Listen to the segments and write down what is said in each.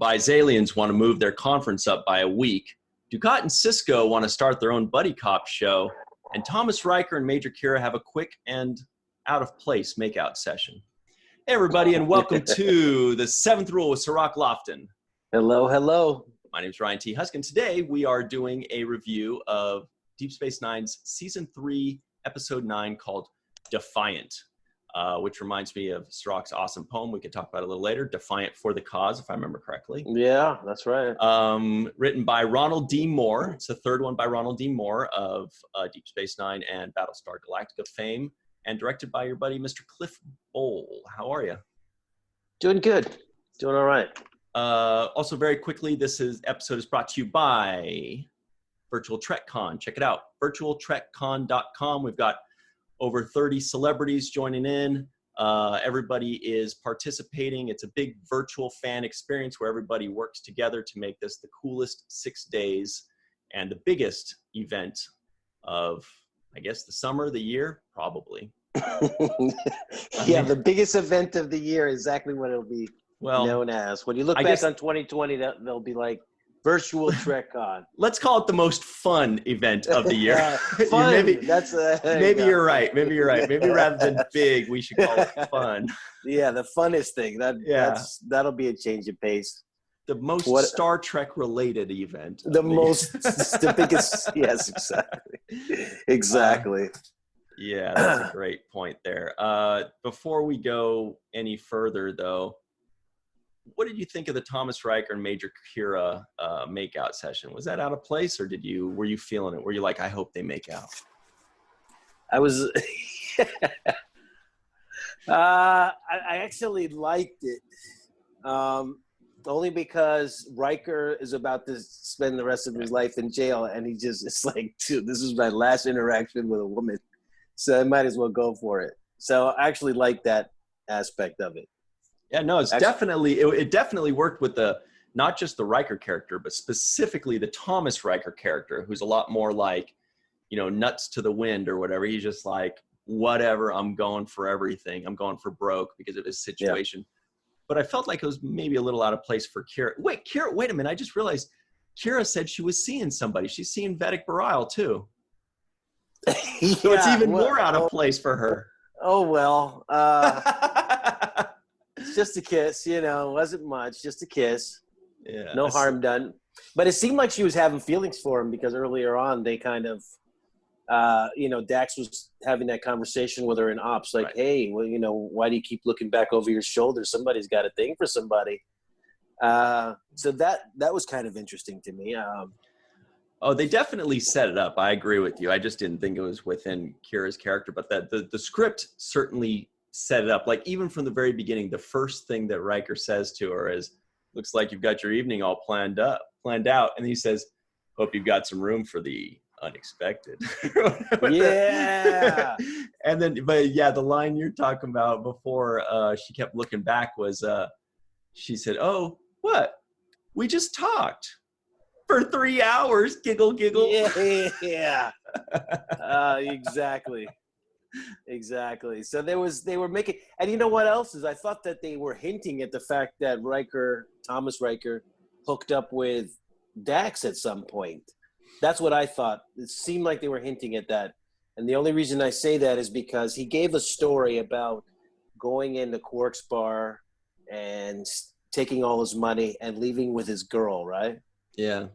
Bizalians want to move their conference up by a week. Dukat and Sisko want to start their own buddy cop show. And Thomas Riker and Major Kira have a quick and out-of-place makeout session. Hey, everybody, and welcome to the Seventh Rule with Cirroc Lofton. Hello, hello. My name is Ryan T. Husk, and today we are doing a review of Deep Space Nine's Season 3, Episode 9, called Defiant, which reminds me of Cirroc's awesome poem we could talk about a little later, Defiant for the Cause, if I remember correctly. Yeah, that's right. Written by Ronald D. Moore. It's the third one by Ronald D. Moore of Deep Space Nine and Battlestar Galactica fame, and directed by your buddy, Mr. Cliff Bowl. How are you? Doing good. Doing all right. Also, very quickly, episode is brought to you by Virtual Trek Con. Check it out, virtualtrekcon.com. We've got over 30 celebrities joining in. Everybody is participating. It's a big virtual fan experience where everybody works together to make this the coolest 6 days and the biggest event of, I guess, the summer, the year, probably. Yeah, the biggest event of the year, exactly what it'll be known as. When you look back on 2020, they'll be like Virtual TrekCon. Let's call it the most fun event of the year. Fun. maybe maybe you're right. Maybe rather than big, we should call it fun. Yeah, the funnest thing. That'll be a change of pace. The most Star Trek related event. The biggest. Yes, exactly. Yeah, that's a great point there. Before we go any further, though, what did you think of the Thomas Riker and Major Kira makeout session? Was that out of place, or were you feeling it? Were you like, I hope they make out? I was. I actually liked it, only because Riker is about to spend the rest of his life in jail, and it's like, dude, this is my last interaction with a woman, so I might as well go for it. So I actually like that aspect of it. Yeah, no, it definitely worked with not just the Riker character, but specifically the Thomas Riker character, who's a lot more like, nuts to the wind or whatever. He's just like, whatever, I'm going for everything. I'm going for broke because of his situation. Yeah. But I felt like it was maybe a little out of place for Kira. Wait a minute. I just realized Kira said she was seeing somebody. She's seeing Yvette Blackmon too. Yeah, so it's even more out of place for her. Oh, well. Just a kiss, wasn't much, just a kiss. Yeah. No harm done. But it seemed like she was having feelings for him because earlier on they kind of, Dax was having that conversation with her in Ops, like, right. Hey, well, why do you keep looking back over your shoulder? Somebody's got a thing for somebody. So that was kind of interesting to me. They definitely set it up. I agree with you. I just didn't think it was within Kira's character, but the script certainly set it up. Like, even from the very beginning, the first thing that Riker says to her is, looks like you've got your evening all planned out. And he says, hope you've got some room for the unexpected. Yeah. And then, the line you're talking about before she kept looking back was, she said, oh, what? We just talked for 3 hours. Giggle, giggle. Yeah. Exactly. Exactly. So they were making, and you know what else is? I thought that they were hinting at the fact that Thomas Riker, hooked up with Dax at some point. That's what I thought. It seemed like they were hinting at that. And the only reason I say that is because he gave a story about going into Quark's bar and taking all his money and leaving with his girl, right? Yeah.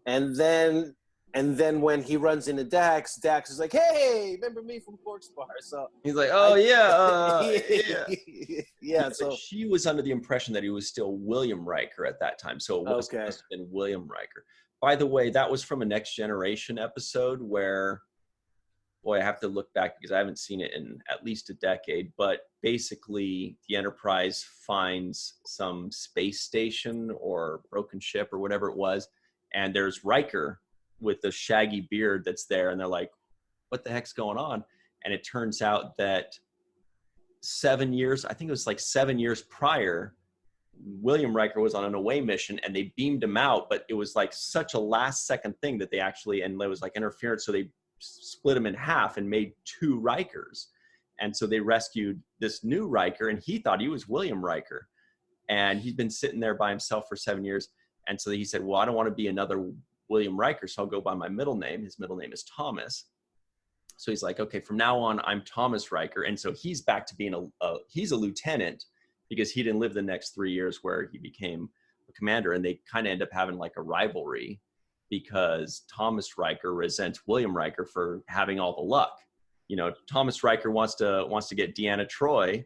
And then when he runs into Dax is like, hey, remember me from Quark's bar? So he's like, oh, yeah. Yeah. So she was under the impression that he was still William Riker at that time. So it must have been William Riker. By the way, that was from a Next Generation episode where, boy, I have to look back because I haven't seen it in at least a decade. But basically, the Enterprise finds some space station or broken ship or whatever it was. And there's Riker with the shaggy beard that's there, and they're like, what the heck's going on? And it turns out that 7 years prior, William Riker was on an away mission, and they beamed him out, but it was like such a last second thing that and it was like interference, so they split him in half and made 2 Rikers. And so they rescued this new Riker, and he thought he was William Riker. And he'd been sitting there by himself for 7 years. And so he said, well, I don't want to be another William Riker, so I'll go by my middle name. His middle name is Thomas. So he's like, okay, from now on, I'm Thomas Riker. And so he's back to being he's a lieutenant, because he didn't live the next 3 years where he became a commander. And they kind of end up having like a rivalry, because Thomas Riker resents William Riker for having all the luck. You know, Thomas Riker wants to get Deanna Troi,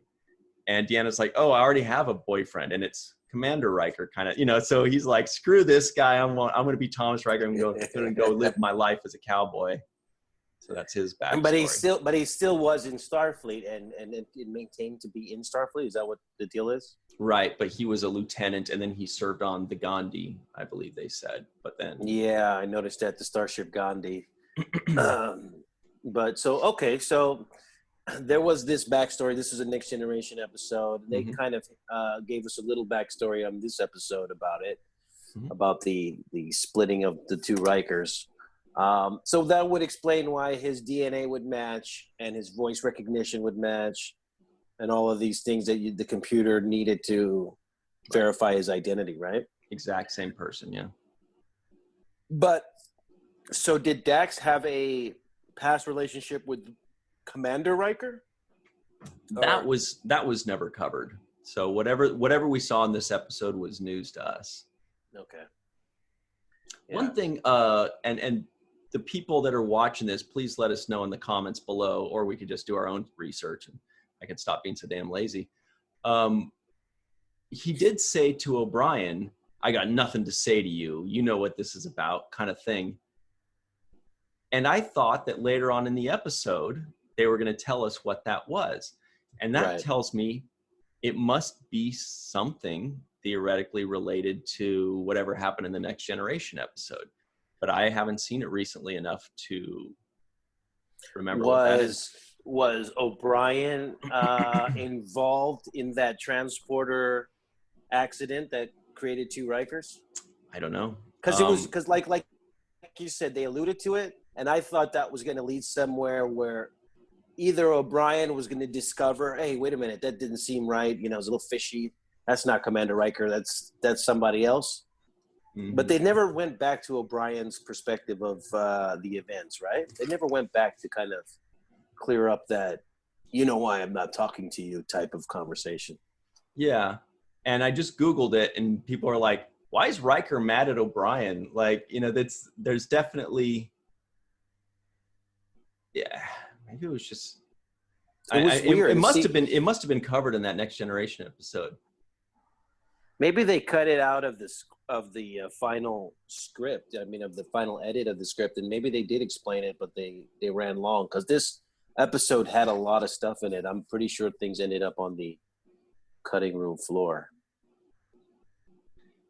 and Deanna's like, oh, I already have a boyfriend, and it's Commander Riker, kind of, you know. So he's like, screw this guy, I'm going to be Thomas Riker. I'm going to go live my life as a cowboy. So that's his backstory. But he still was in Starfleet, and it maintained to be in Starfleet. Is that what the deal is? Right, but he was a lieutenant, and then he served on the Gandhi, I believe they said. But then, yeah, I noticed that, the Starship Gandhi. But so there was this backstory. This is a Next Generation episode. They kind of gave us a little backstory on this episode about it, about the splitting of the two Rikers. So that would explain why his DNA would match and his voice recognition would match, and all of these things that the computer needed to verify his identity, right? Exact same person, yeah. But so did Dax have a past relationship with Commander Riker? That was never covered. So whatever we saw in this episode was news to us. Okay. Yeah. One thing, and the people that are watching this, please let us know in the comments below, or we could just do our own research and I could stop being so damn lazy. He did say to O'Brien, I got nothing to say to you. You know what this is about, kind of thing. And I thought that later on in the episode, they were going to tell us what that was. And that tells me it must be something theoretically related to whatever happened in the Next Generation episode. But I haven't seen it recently enough to remember what that is. Was O'Brien involved in that transporter accident that created two Rikers? I don't know. Because like you said, they alluded to it, and I thought that was going to lead somewhere where either O'Brien was going to discover, hey, wait a minute, that didn't seem right. You know, it's a little fishy. That's not Commander Riker. That's somebody else. Mm-hmm. But they never went back to O'Brien's perspective of the events, right? They never went back to kind of clear up that, you know why I'm not talking to you type of conversation. Yeah. And I just Googled it, and people are like, why is Riker mad at O'Brien? Like, you know, there's definitely, yeah, maybe it was just, it was weird. It must have been covered in that Next Generation episode. Maybe they cut it out of the final script. I mean, of the final edit of the script, and maybe they did explain it, but they ran long, because this episode had a lot of stuff in it. I'm pretty sure things ended up on the cutting room floor.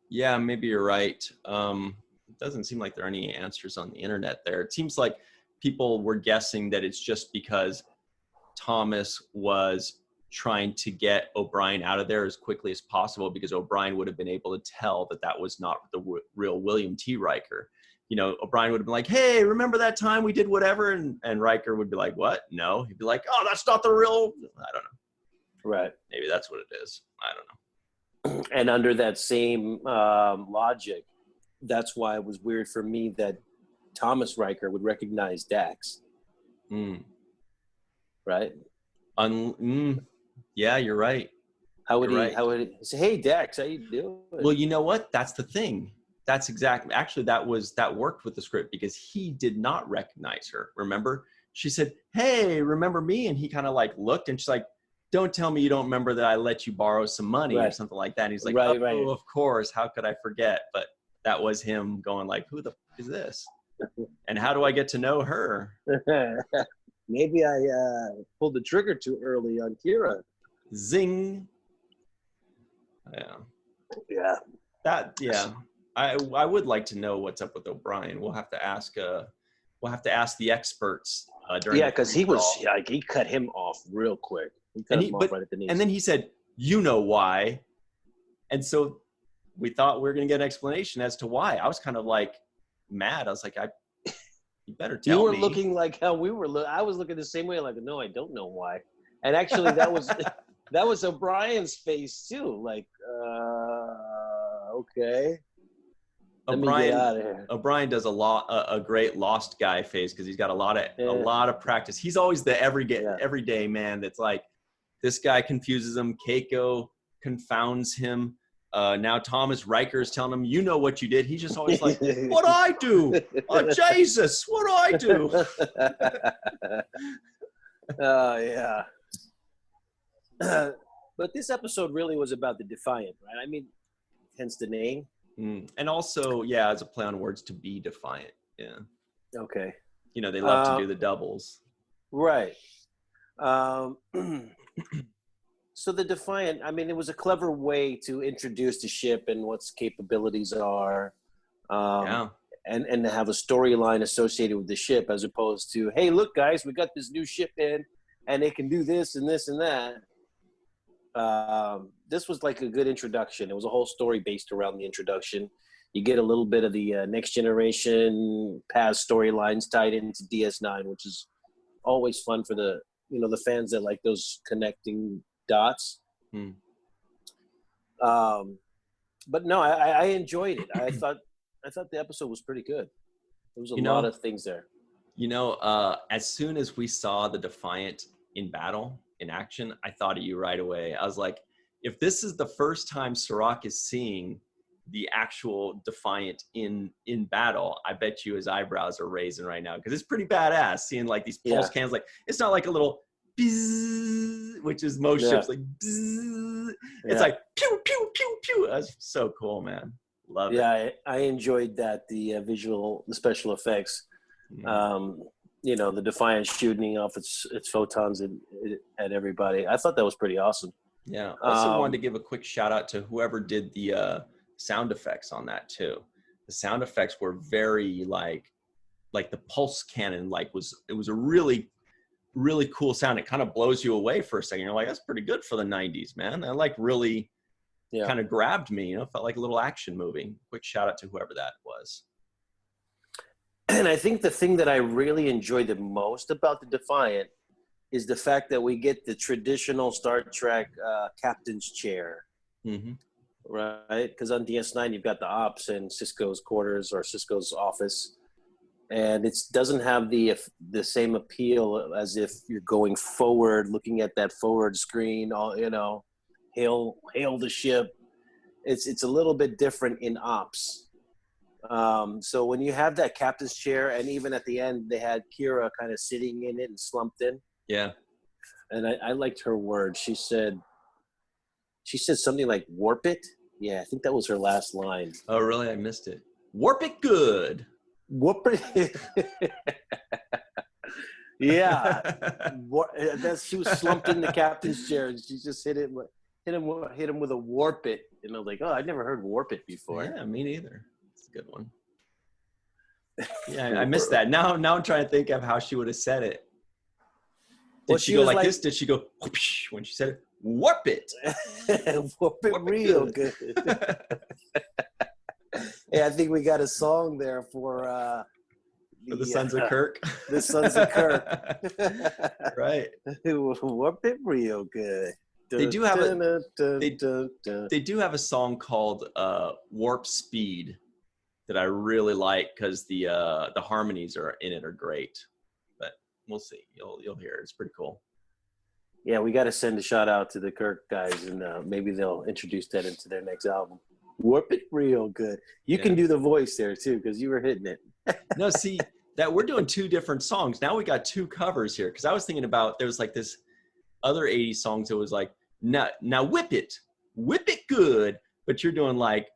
Yeah, maybe you're right. It doesn't seem like there are any answers on the internet there. It seems like people were guessing that it's just because Thomas was trying to get O'Brien out of there as quickly as possible, because O'Brien would have been able to tell that was not the real William T. Riker. You know, O'Brien would have been like, hey, remember that time we did whatever? And Riker would be like, what? No. He'd be like, oh, that's not the real, I don't know. Right. Maybe that's what it is. I don't know. And under that same logic, that's why it was weird for me that Thomas Riker would recognize Dax. Right? Yeah, you're right. How would he say, hey, Dax, how you doing? Well, you know what? That's the thing. That's exactly, actually, that worked with the script, because he did not recognize her. Remember? She said, hey, remember me? And he kind of like looked, and she's like, don't tell me you don't remember that I let you borrow some money or something like that. And he's like, oh, of course. How could I forget? But that was him going like, who the f is this? And how do I get to know her? Maybe I pulled the trigger too early on Kira. Zing. Yeah. Yeah. I would like to know what's up with O'Brien. We'll have to ask the experts during. Yeah, because he cut him off real quick. He cut him off right at the knees. And then he said, "You know why?" And so we thought we were going to get an explanation as to why. I was kind of like mad. I was like, you better tell me. You were looking like how we were. I was looking the same way. Like, no, I don't know why. And actually, that was That was O'Brien's face too. Like, okay. O'Brien does a great lost guy face because he's got a lot of practice. He's always the everyday man that's like, this guy confuses him. Keiko confounds him. Now Thomas Riker is telling him, you know what you did. He's just always like, what'd I do? Oh, Jesus, what'd I do? Oh, yeah. But this episode really was about the Defiant, right? I mean, hence the name. And also, yeah, as a play on words, to be defiant. Yeah. Okay. You know, they love to do the doubles. Right. So the Defiant, I mean, it was a clever way to introduce the ship and what its capabilities are. And to have a storyline associated with the ship as opposed to, hey, look, guys, we got this new ship in and it can do this and this and that. This was like a good introduction. It was a whole story based around the introduction. You get a little bit of the next generation past storylines tied into DS9, which is always fun for the fans that like those connecting dots. But no, I enjoyed it. I thought the episode was pretty good. There was a lot of things there. As soon as we saw the Defiant in battle, in action, I thought of you right away. I was like, if this is the first time Cirroc is seeing the actual Defiant in battle, I bet you his eyebrows are raising right now because it's pretty badass seeing like these pulse cannons. Like, it's not like a little bzzz, which is most ships like bzzz. It's like pew pew pew pew. That's so cool, man. Love it. Yeah, I enjoyed that, the special effects. The Defiant shooting off its photons at everybody. I thought that was pretty awesome. Yeah. Also wanted to give a quick shout out to whoever did the sound effects on that too. The sound effects were very like the pulse cannon, it was a really, really cool sound. It kind of blows you away for a second. You're like, that's pretty good for the 90s, man. That really kind of grabbed me, felt like a little action movie. Quick shout out to whoever that was. And I think the thing that I really enjoyed the most about the Defiant is the fact that we get the traditional Star Trek captain's chair, right? Because on DS9, you've got the ops and Sisko's quarters or Sisko's office. And it doesn't have the same appeal as if you're going forward, looking at that forward screen, hail the ship. It's a little bit different in ops. So when you have that captain's chair, and even at the end, they had Kira kind of sitting in it and slumped in. Yeah. And I liked her words. She said something like, warp it. Yeah, I think that was her last line. Oh, really? I missed it. Warp it good. Warp it. Yeah. She was slumped in the captain's chair, and she just hit him with a warp it. And I was like, oh, I'd never heard warp it before. Yeah, me neither. Good one. Yeah, I missed that. Now I'm trying to think of how she would have said it. Did she go like this? Did she go whoosh, when she said it? Warp it. Warp it real good. Hey, I think we got a song there for the Sons of Kirk. The Sons of Kirk. Right. Warp it real good. They do have a song called Warp Speed that I really like because the harmonies are great. But we'll see. You'll hear it. It's pretty cool. Yeah, we got to send a shout out to the Kirk guys, and maybe they'll introduce that into their next album. Warp it real good. You can do the voice there too because you were hitting it. No, see that we're doing two different songs. Now we got two covers here because I was thinking about there was like this other 80s songs that was like now whip it good, but you're doing like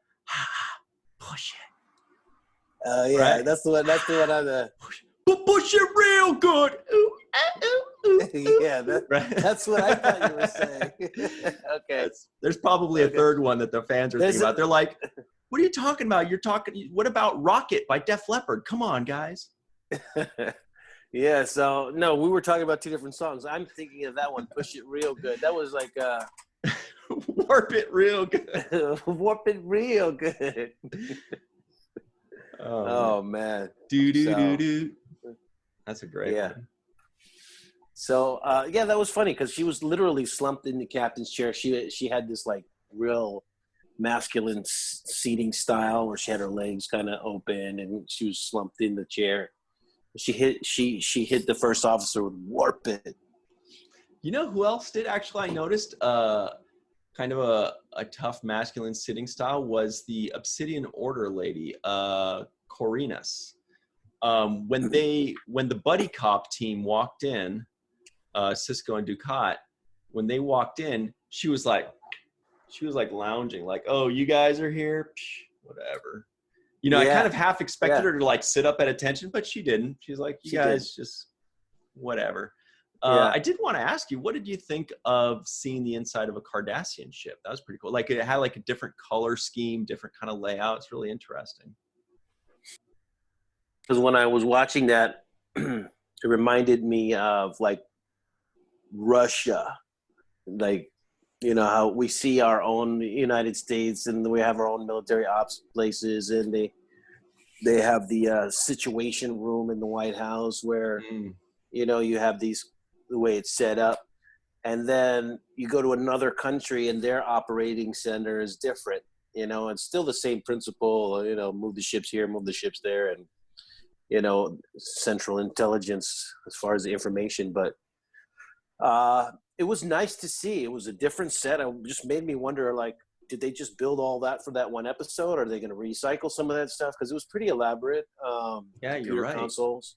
push it. Yeah, right? That's the one. That's the one on the push it real good. Ooh, ooh, ooh, yeah, that's what I thought you were saying. Okay. There's probably a third one that the fans are thinking about. They're like, "What are you talking about? What about Rocket by Def Leppard? Come on, guys." Yeah. So no, we were talking about two different songs. I'm thinking of that one, "Push It Real Good." That was like warp it real good. Warp it real good. Oh man. Do. That's a great one. So yeah, that was funny because she was literally slumped in the captain's chair. She had this like real masculine seating style where she had her legs kind of open and she was slumped in the chair. She hit the first officer with warp it. You know who else did actually? I noticed kind of a tough masculine sitting style was the Obsidian Order lady, Corinas. When the buddy cop team walked in, Sisko and Dukat, when they walked in, she was like lounging, like, "Oh, you guys are here, psh, whatever." You know, I kind of half expected her to like sit up at attention, but she didn't. She's like, "You guys just whatever." I did want to ask you, what did you think of seeing the inside of a Cardassian ship? That was pretty cool. Like it had like a different color scheme, different kind of layout. It's really interesting. Because when I was watching that, it reminded me of like Russia, like, you know, how we see our own United States and we have our own military ops places, and they have the situation room in the White House where, you know, you have the way it's set up. And then you go to another country and their operating center is different, you know, and still the same principle, you know, move the ships here, move the ships there, and, you know, central intelligence as far as the information. But it was nice to see. It was a different set. It just made me wonder, like, did they just build all that for that one episode? Or are they going to recycle some of that stuff? Because it was pretty elaborate. Yeah, you're right. Consoles.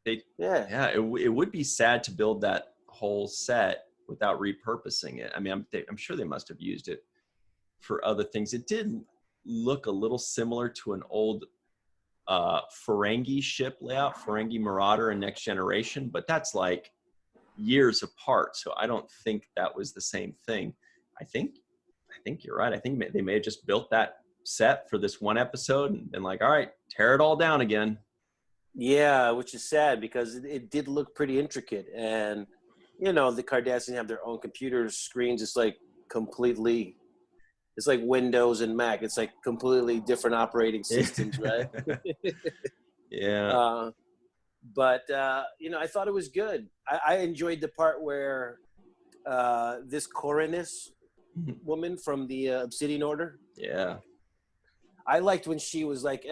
It would be sad to build that whole set without repurposing it. I mean, I'm sure they must have used it for other things. It did look a little similar to an old Ferengi ship layout, Ferengi Marauder and Next Generation, but that's like years apart, so I don't think that was the same thing. I think you're right. I think they may have just built that set for this one episode and been like, all right, tear it all down again. Yeah, which is sad because it did look pretty intricate, and you know, the Cardassians have their own computer screens. It's like completely, it's like Windows and Mac. It's like completely different operating systems, right? Yeah. But you know, I thought it was good. I enjoyed the part where this Corinas woman from the Obsidian Order. Yeah. I liked when she was like,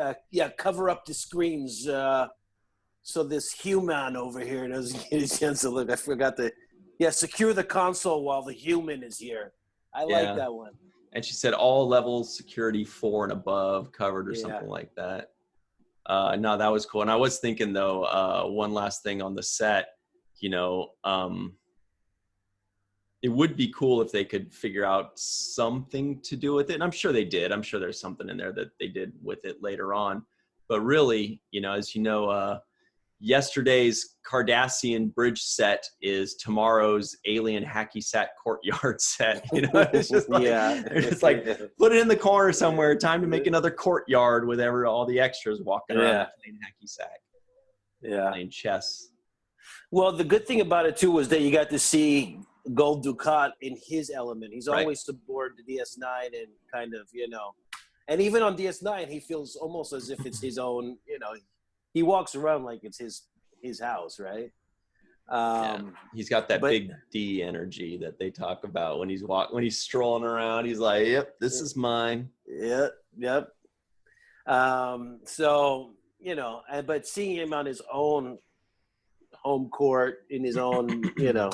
cover up the screens so this human over here doesn't get a chance to look. I forgot secure the console while the human is here. I like that one. And she said all levels security 4 and above covered or something like that. No, that was cool. And I was thinking, though, one last thing on the set, you know, it would be cool if they could figure out something to do with it. And I'm sure they did. I'm sure there's something in there that they did with it later on. But really, you know, as you know, yesterday's Cardassian bridge set is tomorrow's alien hacky sack courtyard set. You know, it's just like, they're just like, put it in the corner somewhere. Time to make another courtyard with all the extras walking around playing hacky sack. Yeah. Playing chess. Well, the good thing about it, too, was that you got to see Gul Dukat in his element. He's always aboard the DS9 and kind of, you know, and even on DS9, he feels almost as if it's his own, you know, he walks around like it's his house, right? He's got that big D energy that they talk about when he's strolling around. He's like, "Yep, this is mine." Yep. So, you know, but seeing him on his own home court in his own, you know,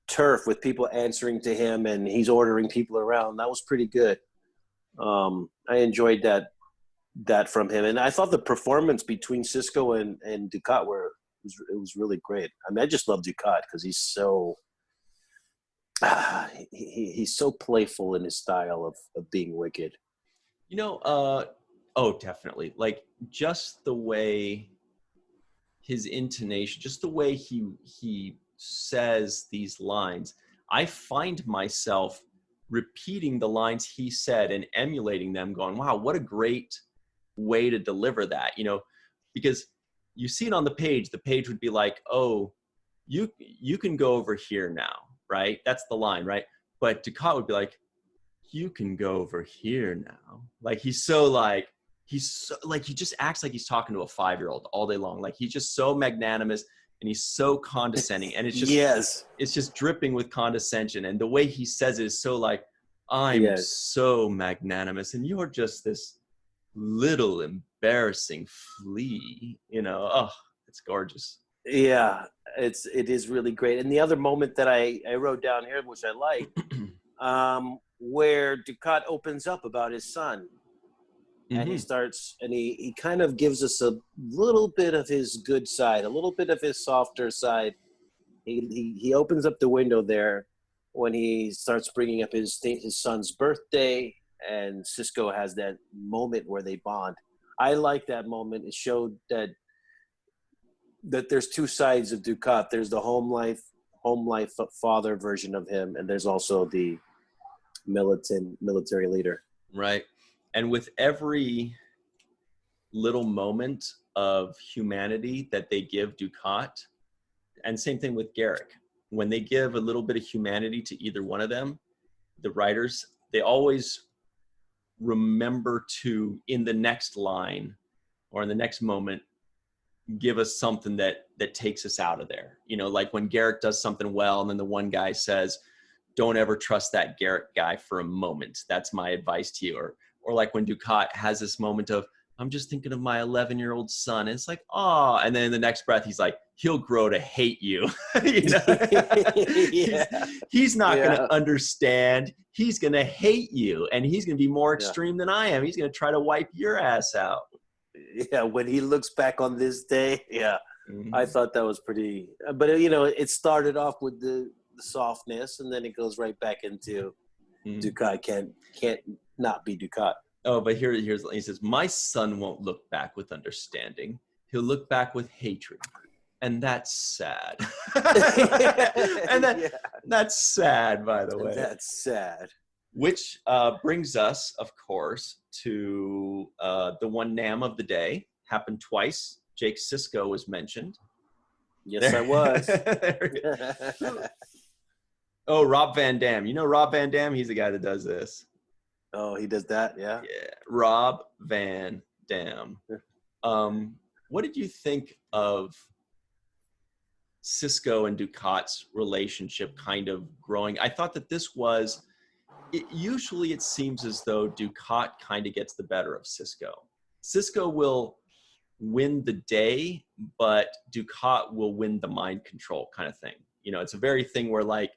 turf with people answering to him and he's ordering people around, that was pretty good. I enjoyed that from him, and I thought the performance between Sisko and Dukat was really great. I mean, I just love Dukat because he's so he's so playful in his style of being wicked. You know, definitely. Like just the way his intonation, just the way he says these lines, I find myself repeating the lines he said and emulating them, going, wow, what a great way to deliver that, you know, because you see it on the page would be like, oh, you can go over here now, right? That's the line, right? But Dukat would be like, you can go over here now. Like he just acts like he's talking to a 5-year-old all day long. Like he's just so magnanimous. and he's so condescending, and it's just yes, it's just dripping with condescension, and the way he says it is so like, I'm so magnanimous, and you're just this little embarrassing flea, you know. Oh, it's gorgeous. Yeah, it is really great. And the other moment that I wrote down here, which I like, where Dukat opens up about his son, and he starts, and he kind of gives us a little bit of his good side, a little bit of his softer side. He opens up the window there when he starts bringing up his son's birthday, and Sisko has that moment where they bond. I like that moment. It showed that there's two sides of Dukat. There's the home life father version of him, and there's also the military leader. Right. And with every little moment of humanity that they give Dukat, and same thing with Garrick, when they give a little bit of humanity to either one of them, the writers, they always remember to, in the next line or in the next moment, give us something that takes us out of there. You know, like when Garrick does something well, and then the one guy says, don't ever trust that Garrick guy for a moment. That's my advice to you. Or like when Dukat has this moment of, I'm just thinking of my 11-year-old son. And it's like, oh, and then in the next breath, he's like, he'll grow to hate you. You know? He's not going to understand. He's going to hate you, and he's going to be more extreme than I am. He's going to try to wipe your ass out. Yeah, when he looks back on this day, I thought that was pretty. But you know, it started off with the softness, and then it goes right back into Dukat can't not be Dukat. Oh, but here's he says, my son won't look back with understanding. He'll look back with hatred, and that's sad. And that's sad, by the way. That's sad. Which brings us, of course, to the one Nam of the day. Happened twice. Jake Sisko was mentioned. Yes, I was. Oh, Rob Van Dam. You know Rob Van Dam? He's the guy that does this. Oh, he does that? Yeah. Yeah, Rob Van Dam. What did you think of Sisko and Dukat's relationship kind of growing? I thought that this was... usually it seems as though Dukat kind of gets the better of Sisko. Sisko will win the day, but Dukat will win the mind control kind of thing. You know, it's a very thing where like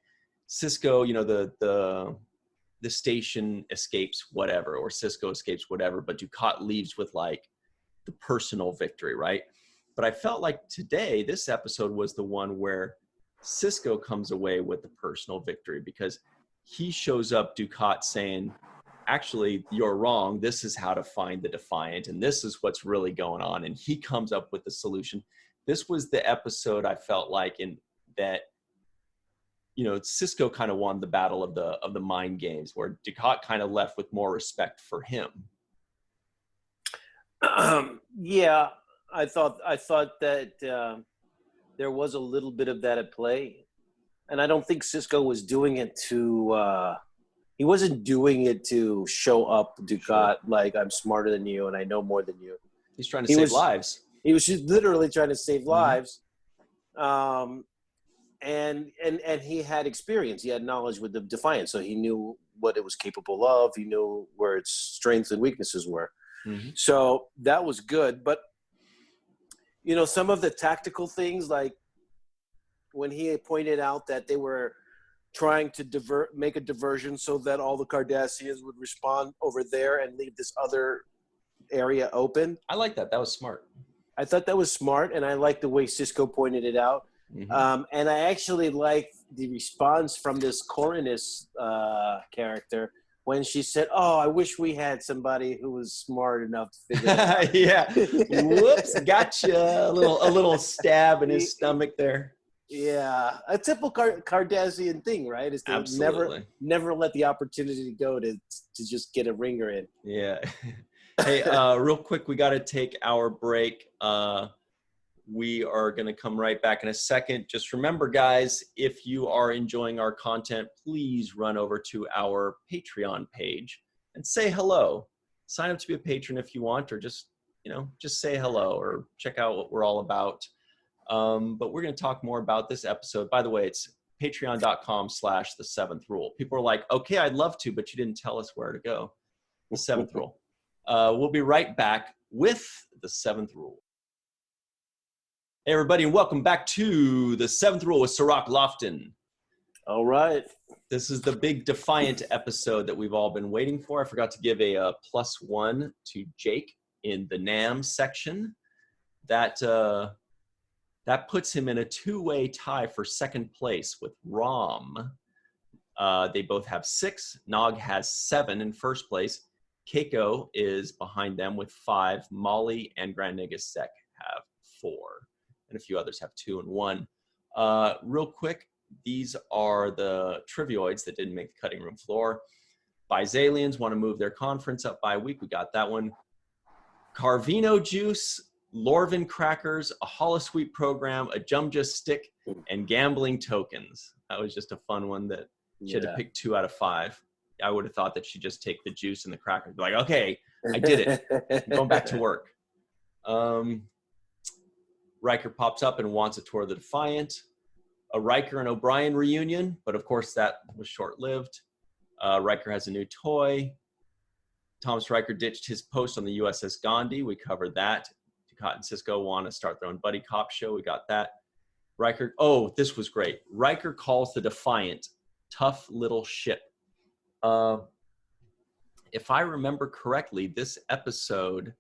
Sisko, you know, the station escapes whatever, or Sisko escapes whatever, but Dukat leaves with like the personal victory, right? But I felt like today, this episode was the one where Sisko comes away with the personal victory, because he shows up Dukat saying, actually, you're wrong. This is how to find the Defiant, and this is what's really going on. And he comes up with the solution. This was the episode I felt like in that, you know, Sisko kind of won the battle of the mind games, where Dukat kind of left with more respect for him. Yeah, I thought that there was a little bit of that at play. And I don't think Sisko was doing it to he wasn't doing it to show up Dukat like, I'm smarter than you and I know more than you. He's trying to save lives. He was just literally trying to save lives. And he had experience. He had knowledge with the Defiant, so he knew what it was capable of. He knew where its strengths and weaknesses were. So that was good. But, you know, some of the tactical things, like when he pointed out that they were trying to make a diversion so that all the Cardassians would respond over there and leave this other area open. I like that. That was smart. I thought that was smart, and I like the way Sisko pointed it out. And I actually liked the response from this Coronus character when she said, "Oh, I wish we had somebody who was smart enough to figure it out." Yeah. Whoops, gotcha. A little stab in his stomach there. Yeah, a typical Cardassian thing, right? Is to never let the opportunity go to just get a ringer in. Yeah. Hey, real quick, we got to take our break. We are going to come right back in a second. Just remember, guys, if you are enjoying our content, please run over to our Patreon page and say hello. Sign up to be a patron if you want, or just say hello, or check out what we're all about. But we're going to talk more about this episode. By the way, it's patreon.com/the7th-rule. People are like, okay, I'd love to, but you didn't tell us where to go. The 7th rule. We'll be right back with the 7th rule. Hey, everybody, and welcome back to the 7th rule with Cirroc Lofton. All right. This is the big Defiant episode that we've all been waiting for. I forgot to give a +1 to Jake in the NAM section. That puts him in a two-way tie for second place with Rom. They both have 6. Nog has 7 in first place. Keiko is behind them with 5. Molly and Grand Negasek have 4. And a few others have 2 and 1. Real quick, these are the trivioids that didn't make the cutting room floor. Bisalians want to move their conference up by a week. We got that one. Carvino juice, Lorvin crackers, a Holosuite program, a Jumja stick, and gambling tokens. That was just a fun one that she had to pick 2 out of 5. I would have thought that she'd just take the juice and the crackers. Be like, okay, I did it. I'm going back to work. Riker pops up and wants a tour of the Defiant. A Riker and O'Brien reunion, but of course that was short-lived. Riker has a new toy. Thomas Riker ditched his post on the USS Gandhi. We covered that. Ducat and Sisko want to start their own buddy cop show. We got that. Riker, oh, this was great. Riker calls the Defiant tough little ship. If I remember correctly, this episode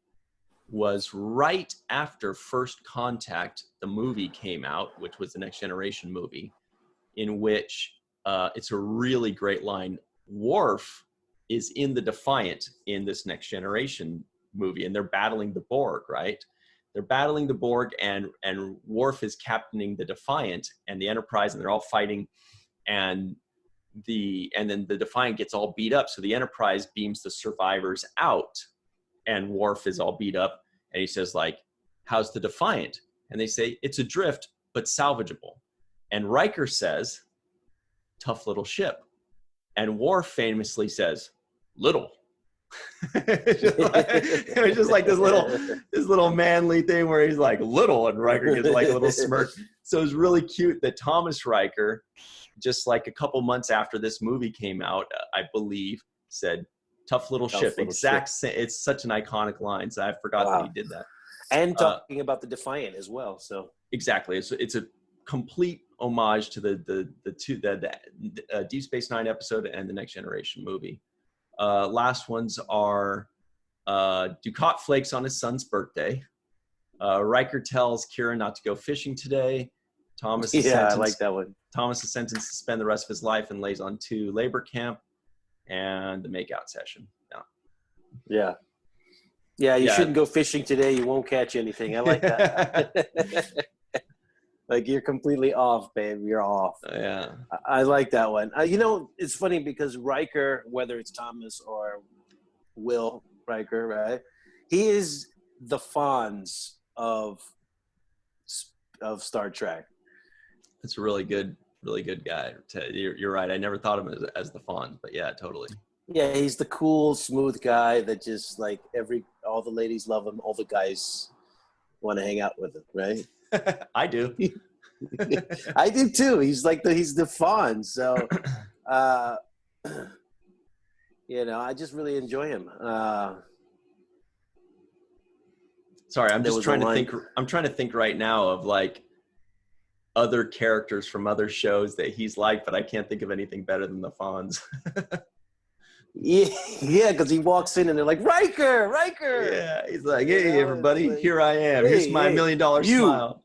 was right after First Contact, the movie came out, which was the Next Generation movie, in which it's a really great line. Worf is in the Defiant in this Next Generation movie, and they're battling the Borg, right? They're battling the Borg, and Worf is captaining the Defiant and the Enterprise, and they're all fighting, and then the Defiant gets all beat up, so the Enterprise beams the survivors out, and Worf is all beat up, and he says, like, how's the Defiant? And they say, it's adrift, but salvageable. And Riker says, tough little ship. And Worf famously says, little. It was just like this little manly thing where he's like, little, and Riker gets like a little smirk. So it was really cute that Thomas Riker, just like a couple months after this movie came out, I believe, said, tough little ship. It's such an iconic line, so I forgot that he did that. And talking about the Defiant as well. So exactly, it's a complete homage to the Deep Space Nine episode and the Next Generation movie. Last ones are Ducat flakes on his son's birthday. Riker tells Kira not to go fishing today. Thomas is I like that one. Thomas is sentenced to spend the rest of his life and lays on 2 labor camp. And the makeout session. Yeah. You shouldn't go fishing today. You won't catch anything. I like that. Like, you're completely off, babe. You're off. Yeah. I like that one. It's funny because Riker, whether it's Thomas or Will Riker, right? He is the Fonz of Star Trek. It's a really good guy. You're right. I never thought of him as the Fonz, but yeah, totally. Yeah, he's the cool, smooth guy that just like all the ladies love him. All the guys want to hang out with him, right? I do. I do too. He's the Fonz. So, I just really enjoy him. Sorry, I'm just trying to think. I'm trying to think right now of like other characters from other shows that he's like, but I can't think of anything better than the Fonz. Yeah, because he walks in and they're like, Riker. Yeah, he's like, hey, everybody, like, here I am. Here's my $1 million smile.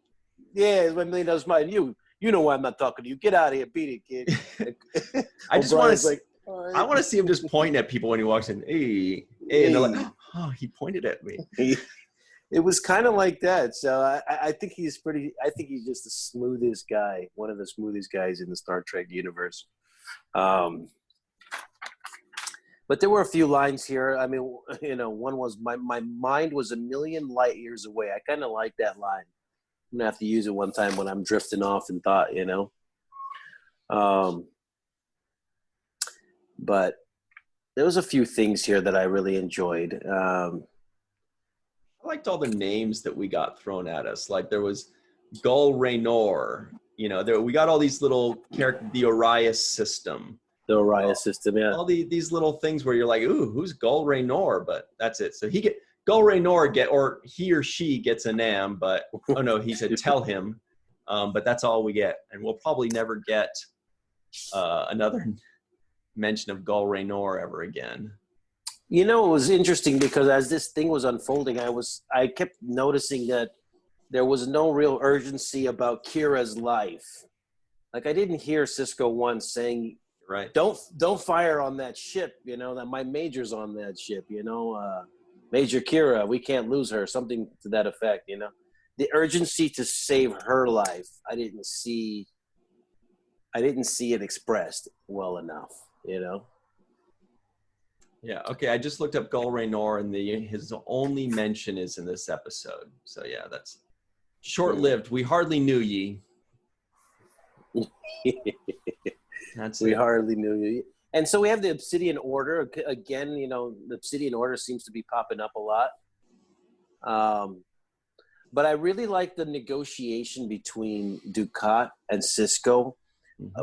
Yeah, it's my $1 million smile. You know why I'm not talking to you. Get out of here, beat it, kid. I just want to I want to see him just pointing at people when he walks in. Hey, and they're like, oh, he pointed at me. It was kind of like that. So I think he's I think he's just the smoothest guy, one of the smoothest guys in the Star Trek universe. But there were a few lines here. I mean, one was, my mind was 1,000,000 light years away. I kind of like that line. I'm going to have to use it one time when I'm drifting off in thought, But there was a few things here that I really enjoyed. I liked all the names that we got thrown at us. Like there was Gull Raynor. You know, we got all these little characters, the Orias system. The Orias system, yeah. All these little things where you're like, ooh, who's Gull Raynor? But that's it. So Gull Raynor or he or she gets a NAM, but, oh no, he said tell him. But that's all we get. And we'll probably never get another mention of Gull Raynor ever again. You know, it was interesting because as this thing was unfolding, I kept noticing that there was no real urgency about Kira's life. Like, I didn't hear Sisko once saying, right, don't fire on that ship, you know, that my major's on that ship, you know, Major Kira, we can't lose her, something to that effect, you know. The urgency to save her life, I didn't see it expressed well enough, you know. Yeah, okay, I just looked up Gull Raynor, and his only mention is in this episode. So yeah, that's short-lived. We hardly knew ye. We hardly knew you. And so we have the Obsidian Order. Again, you know, the Obsidian Order seems to be popping up a lot. But I really like the negotiation between Dukat and Sisko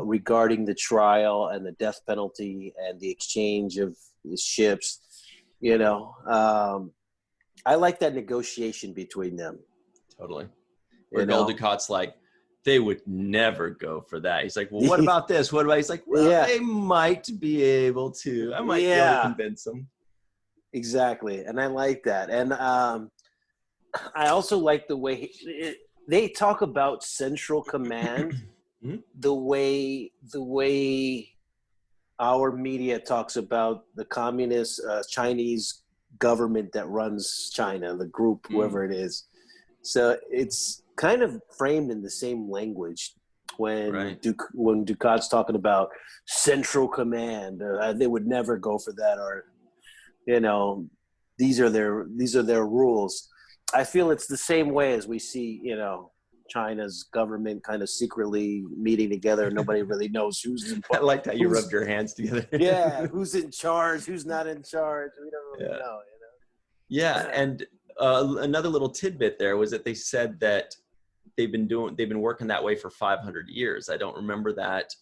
regarding the trial and the death penalty and the exchange of the ships. You know, I like that negotiation between them. Totally. Where Gul Dukat's like, they would never go for that. He's like, well, what about this? What about? He's like, well, they might be able to. I might be able to convince them. Exactly, and I like that. And I also like the way they talk about Central Command, the way our media talks about the communist Chinese government that runs China, the group, whoever it is. So it's kind of framed in the same language when when Dukat's talking about Central Command. They would never go for that, or you know, these are their rules. I feel it's the same way as we see, you know, China's government kind of secretly meeting together. Nobody really knows who's in charge. I liked how you rubbed your hands together. Yeah, who's in charge, who's not in charge. We don't really know, you know. Yeah, and another little tidbit there was that they said that they've been working that way for 500 years. I don't remember that,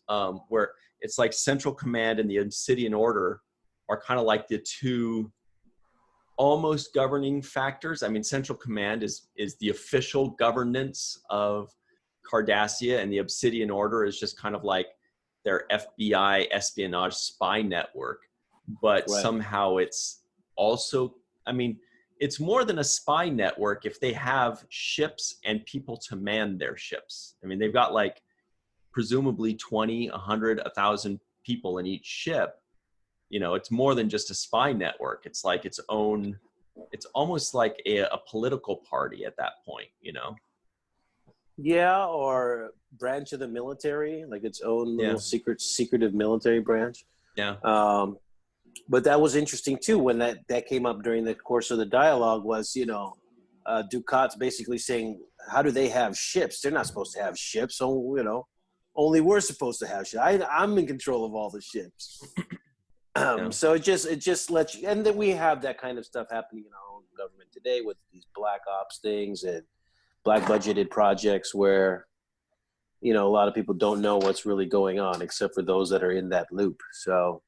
where it's like Central Command and the Obsidian Order are kind of like the two almost governing factors. I mean, Central Command is the official governance of Cardassia, and the Obsidian Order is just kind of like their FBI espionage spy network. But somehow it's also, I mean, it's more than a spy network if they have ships and people to man their ships. I mean, they've got like presumably 20, 100, 1,000 people in each ship. You know, it's more than just a spy network. It's like its own, it's almost like a political party at that point, you know? Yeah, or branch of the military, like its own little secretive military branch. Yeah. But that was interesting too when that came up during the course of the dialogue was, you know, Dukat's basically saying, how do they have ships? They're not supposed to have ships. So, you know, only we're supposed to have ships. I'm in control of all the ships. So it just lets you, and then we have that kind of stuff happening in our own government today with these black ops things and black budgeted projects where, you know, a lot of people don't know what's really going on except for those that are in that loop. So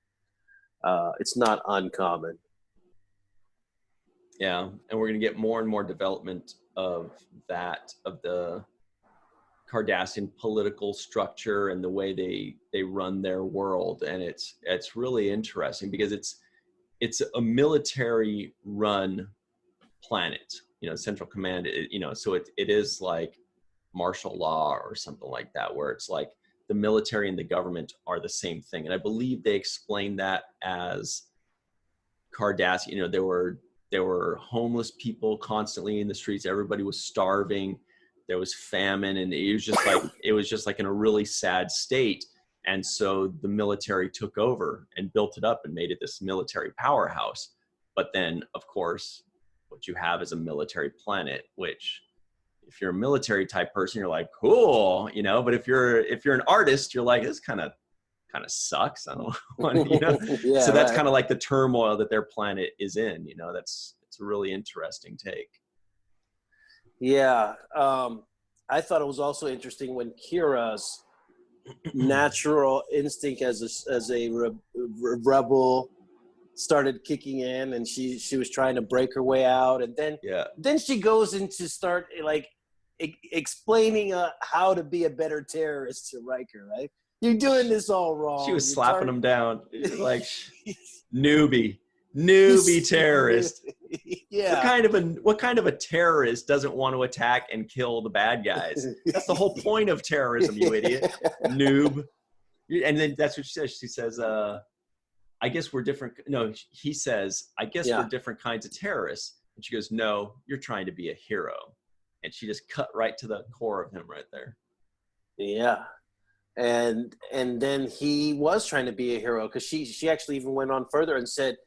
it's not uncommon. Yeah, and we're going to get more and more development of that, of the Cardassian political structure and the way they run their world, and it's really interesting because it's a military run planet, you know, Central Command, you know, so it is like martial law or something like that, where it's like the military and the government are the same thing. And I believe they explained that as Cardassia, you know, there were homeless people constantly in the streets, everybody was starving, there was famine, and it was just like in a really sad state. And so the military took over and built it up and made it this military powerhouse. But then, of course, what you have is a military planet, which if you're a military type person, you're like, cool, you know, but if you're an artist, you're like, this kind of sucks. I don't want, you know. So that's kind of like the turmoil that their planet is in, you know. It's a really interesting take. Yeah. I thought it was also interesting when Kira's natural instinct as a rebel started kicking in, and she was trying to break her way out, and then she goes into start like explaining how to be a better terrorist to Riker, right? You're doing this all wrong. She was slapping him down like newbie terrorist. Yeah. What kind of a terrorist doesn't want to attack and kill the bad guys? That's the whole point of terrorism, you idiot. Noob. And then that's what she says. She says, I guess we're different. No, he says, I guess we're different kinds of terrorists. And she goes, no, you're trying to be a hero. And she just cut right to the core of him right there. Yeah. And then he was trying to be a hero, because she actually even went on further and said,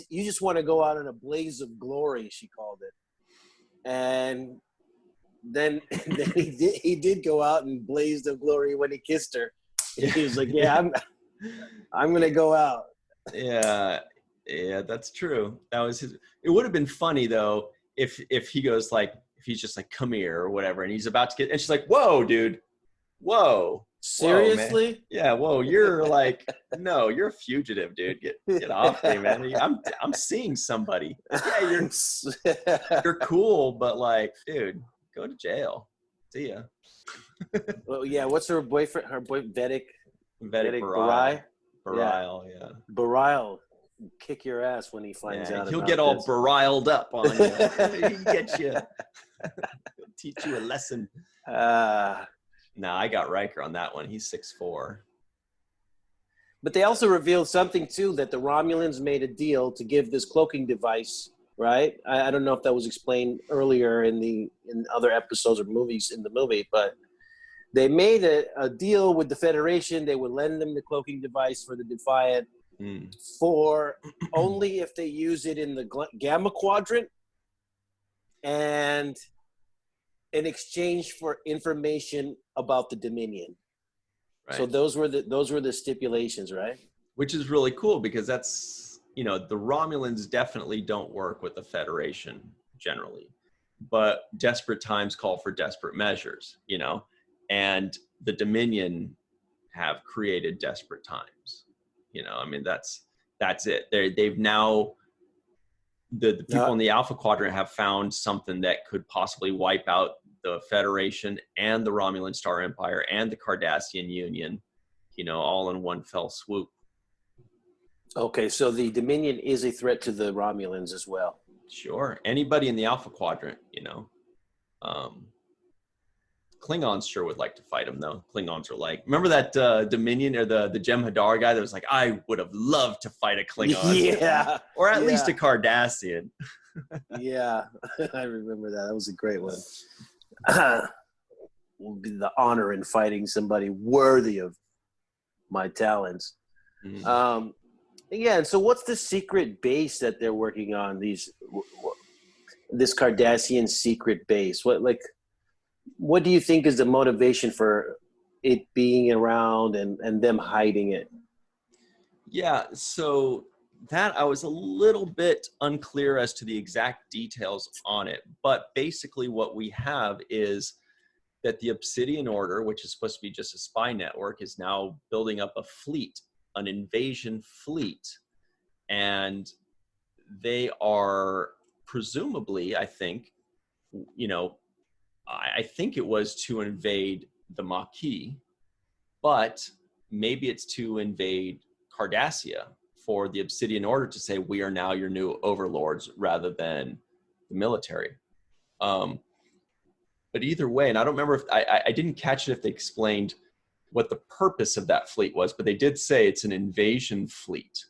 you just want to go out in a blaze of glory, she called it. And then he did go out and blazed of glory when he kissed her. He was like, yeah, I'm going to go out. Yeah, that's true. That was his. It would have been funny though if he goes like, if he's just like, come here or whatever, and he's about to get, and she's like, whoa, dude, whoa, seriously? Whoa, yeah, whoa, you're like, no, you're a fugitive, dude. Get off me, man. I'm seeing somebody. Yeah, you're cool, but like, dude, go to jail. See ya. Well, yeah. What's her boyfriend? Her boy, Vedic Barai. Yeah. Barai kick your ass when he finds out. He'll get all beriled up on you. He'll get you. He'll teach you a lesson. No, I got Riker on that one. He's 6'4". But they also revealed something too, that the Romulans made a deal to give this cloaking device, right? I don't know if that was explained earlier in other episodes or movies in the movie, but they made a deal with the Federation. They would lend them the cloaking device for the Defiant for only if they use it in the Gamma Quadrant and in exchange for information about the Dominion. Right. So those were the stipulations, right? Which is really cool, because that's, the Romulans definitely don't work with the Federation generally, but desperate times call for desperate measures, and the Dominion have created desperate times. I mean, that's it. They've now, the people in the Alpha Quadrant have found something that could possibly wipe out the Federation and the Romulan Star Empire and the Cardassian Union, all in one fell swoop. Okay, so the Dominion is a threat to the Romulans as well. Sure. Anybody in the Alpha Quadrant, Klingons sure would like to fight them, though. Klingons are like, remember that Dominion or the Jem'Hadar guy that was like, I would have loved to fight a Klingon. Yeah. Or at least a Cardassian. Yeah, I remember that. That was a great one. Will be the honor in fighting somebody worthy of my talents. Mm-hmm. And so what's the secret base that they're working on? This Cardassian secret base. What do you think is the motivation for it being around and them hiding it? Yeah, so that I was a little bit unclear as to the exact details on it, but basically what we have is that the Obsidian Order, which is supposed to be just a spy network, is now building up a fleet, an invasion fleet, and they are presumably, I think, I think it was to invade the Maquis, but maybe it's to invade Cardassia for the Obsidian Order to say, we are now your new overlords rather than the military. But either way, and I don't remember if I didn't catch it if they explained what the purpose of that fleet was, but they did say it's an invasion fleet.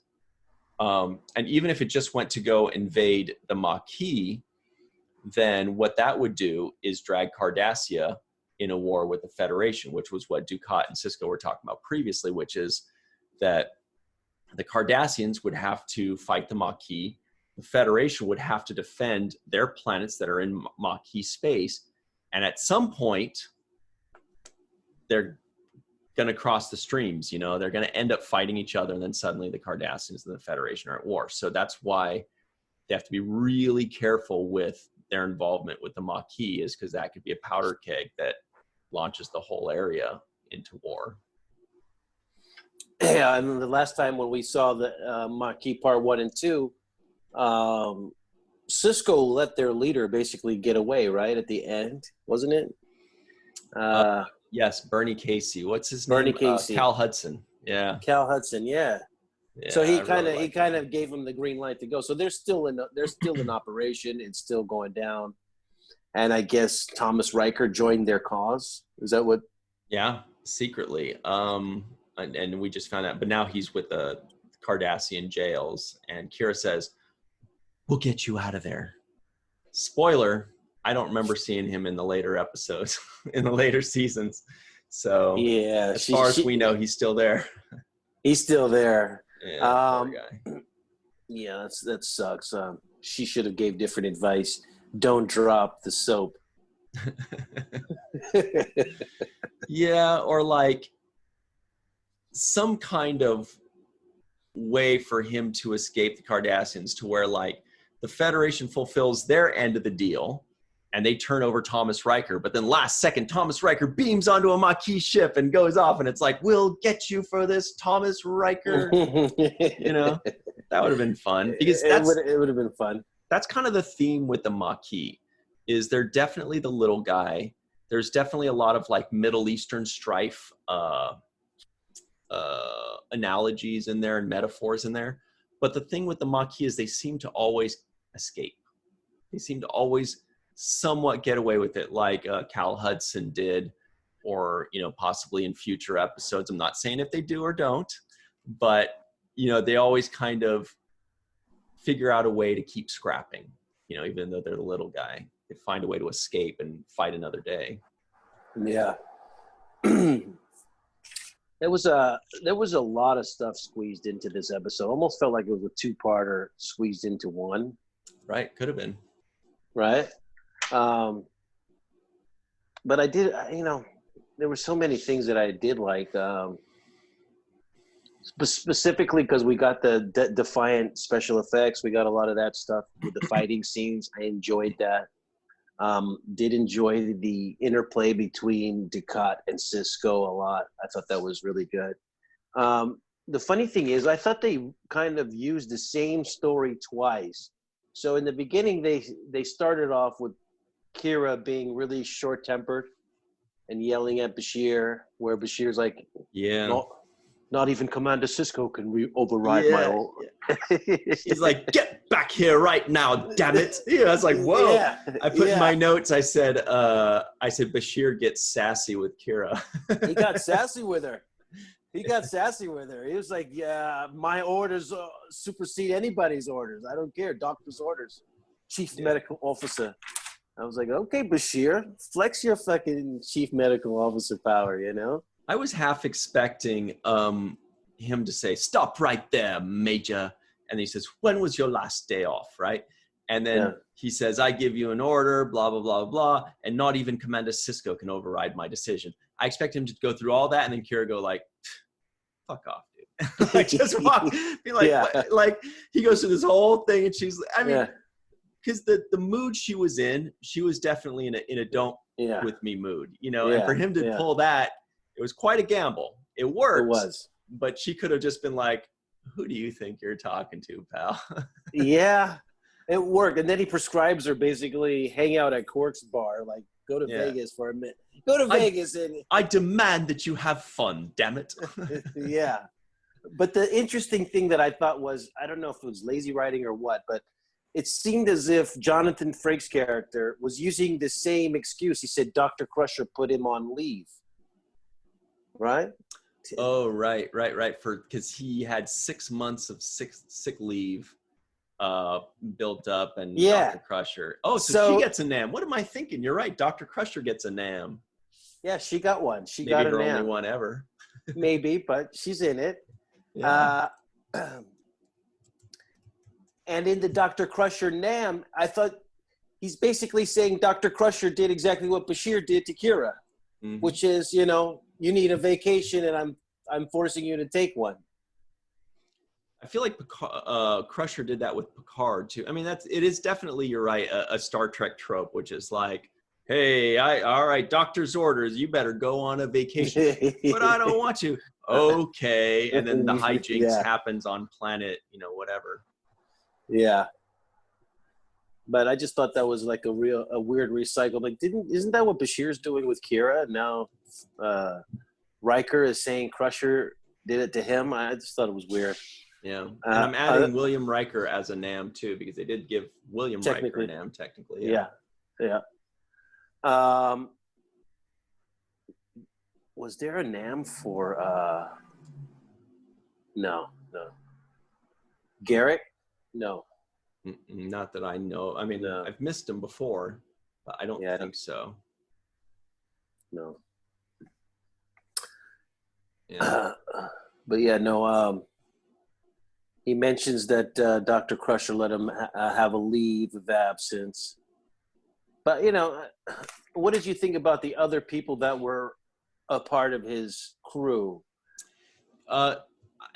And even if it just went to go invade the Maquis, then what that would do is drag Cardassia in a war with the Federation, which was what Dukat and Sisko were talking about previously, which is that the Cardassians would have to fight the Maquis. The Federation would have to defend their planets that are in Maquis space. And at some point, they're going to cross the streams, they're going to end up fighting each other. And then suddenly the Cardassians and the Federation are at war. So that's why they have to be really careful with their involvement with the Maquis, is because that could be a powder keg that launches the whole area into war. Yeah, and the last time when we saw the Maquis Part 1 and 2, Sisko let their leader basically get away, right, at the end, wasn't it? Yes, Bernie Casey. What's his Bernie name? Casey. Cal Hudson. Yeah. Cal Hudson, yeah. So he kind of gave him the green light to go. So they're still in operation. It's still going down. And I guess Thomas Riker joined their cause. Is that what? Yeah, secretly. And we just found out, but now he's with the Cardassian jails, and Kira says, "We'll get you out of there." Spoiler, I don't remember seeing him in the later episodes, in the later seasons. So yeah, as far as we know, he's still there. He's still there. Yeah, poor guy. Yeah, that sucks. She should have gave different advice. Don't drop the soap. Yeah, or like some kind of way for him to escape the Cardassians, to where like the Federation fulfills their end of the deal and they turn over Thomas Riker, but then last second Thomas Riker beams onto a Maquis ship and goes off, and it's like, "We'll get you for this, Thomas Riker." You know, that would have been fun, because it would have been fun. That's kind of the theme with the Maquis, is they're definitely the little guy. There's definitely a lot of like Middle Eastern strife analogies in there and metaphors in there. But the thing with the Maquis is they seem to always escape. They seem to always somewhat get away with it, like Cal Hudson did, or, you know, possibly in future episodes. I'm not saying if they do or don't, but, you know, they always kind of figure out a way to keep scrapping, you know, even though they're the little guy. They find a way to escape and fight another day. Yeah. There was a lot of stuff squeezed into this episode. Almost felt like it was a two-parter squeezed into one. Right, could have been. Right. But I did, you know, there were so many things that I did like, specifically because we got the Defiant special effects. We got a lot of that stuff with the fighting scenes. I enjoyed that. Did enjoy the interplay between Dukat and Sisko a lot. I thought that was really good. The funny thing is, I thought they kind of used the same story twice. So in the beginning, they started off with Kira being really short-tempered and yelling at Bashir, where Bashir's like, "Yeah, not even Commander Sisko can override my old." Yeah. He's like, "Get back here right now, damn it!" Yeah, I was like, "Whoa!" Yeah. I put in my notes. I said Bashir gets sassy with Kira. He got sassy with her. He was like, "Yeah, my orders supersede anybody's orders. I don't care. Doctor's orders. Chief medical officer." I was like, "Okay, Bashir, flex your fucking chief medical officer power, you know?" I was half expecting him to say, "Stop right there, Major." And he says, "When was your last day off?" Right? And then he says, "I give you an order, blah, blah, blah, blah, and not even Commander Sisko can override my decision." I expect him to go through all that, and then Kira go like, "Fuck off, dude." Like, just walk, be like, like he goes through this whole thing, and she's, I mean, because the mood she was in, she was definitely in a don't with me mood, you know, and for him to pull that, it was quite a gamble. It worked. It was. But she could have just been like, "Who do you think you're talking to, pal?" Yeah, it worked. And then he prescribes her basically hang out at Quark's bar, like go to Vegas for a minute. Go to Vegas and I demand that you have fun, damn it. Yeah. But the interesting thing that I thought was, I don't know if it was lazy writing or what, but it seemed as if Jonathan Frakes' character was using the same excuse. He said Dr. Crusher put him on leave. Right? Oh, right. Because he had 6 months of sick leave built up, and Dr. Crusher. Oh, so she gets a NAM. What am I thinking? You're right. Dr. Crusher gets a NAM. Yeah, she got one. Maybe got a her NAM. only one ever. Maybe, but she's in it. Yeah. And in the Dr. Crusher NAM, I thought he's basically saying Dr. Crusher did exactly what Bashir did to Kira, which is, you know, you need a vacation, and I'm forcing you to take one. I feel like Crusher did that with Picard too. I mean, it is definitely, you're right, a Star Trek trope, which is like, hey, all right, doctor's orders. You better go on a vacation. But I don't want to. Okay. And then the hijinks happens on planet, whatever. Yeah. But I just thought that was like a weird recycle. Like, isn't that what Bashir's doing with Kira? Now Riker is saying Crusher did it to him. I just thought it was weird. Yeah. And I'm adding William Riker as a NAM too, because they did give William Riker a NAM technically. Yeah. Was there a NAM for no. Garrett? No. Not that I know. I mean, I've missed him before, but I don't think so. No. Yeah. But yeah, no. He mentions that Dr. Crusher let him have a leave of absence. But, what did you think about the other people that were a part of his crew?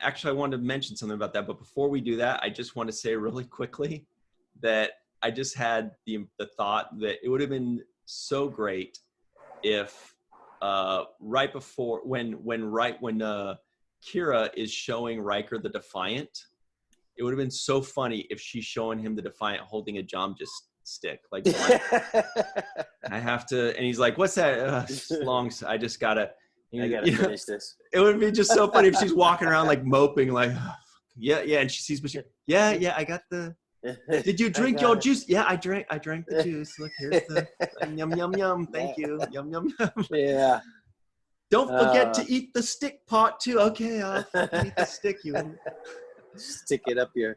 Actually, I wanted to mention something about that. But before we do that, I just want to say really quickly that I just had the thought that it would have been so great if right before when Kira is showing Riker the Defiant, it would have been so funny if she's showing him the Defiant holding a Jamja stick. Like, I have to, and he's like, "What's that? Long. I just gotta. I gotta finish this." It would be just so funny if she's walking around like moping, like, yeah, and she sees Bashir. Yeah, I got the. Did you drink your juice? Yeah, I drank the juice. Look, here's the yum yum yum. Thank you, yum yum yum. Yeah. Don't forget to eat the stick part too. Okay, I'll eat the stick. You stick it up here.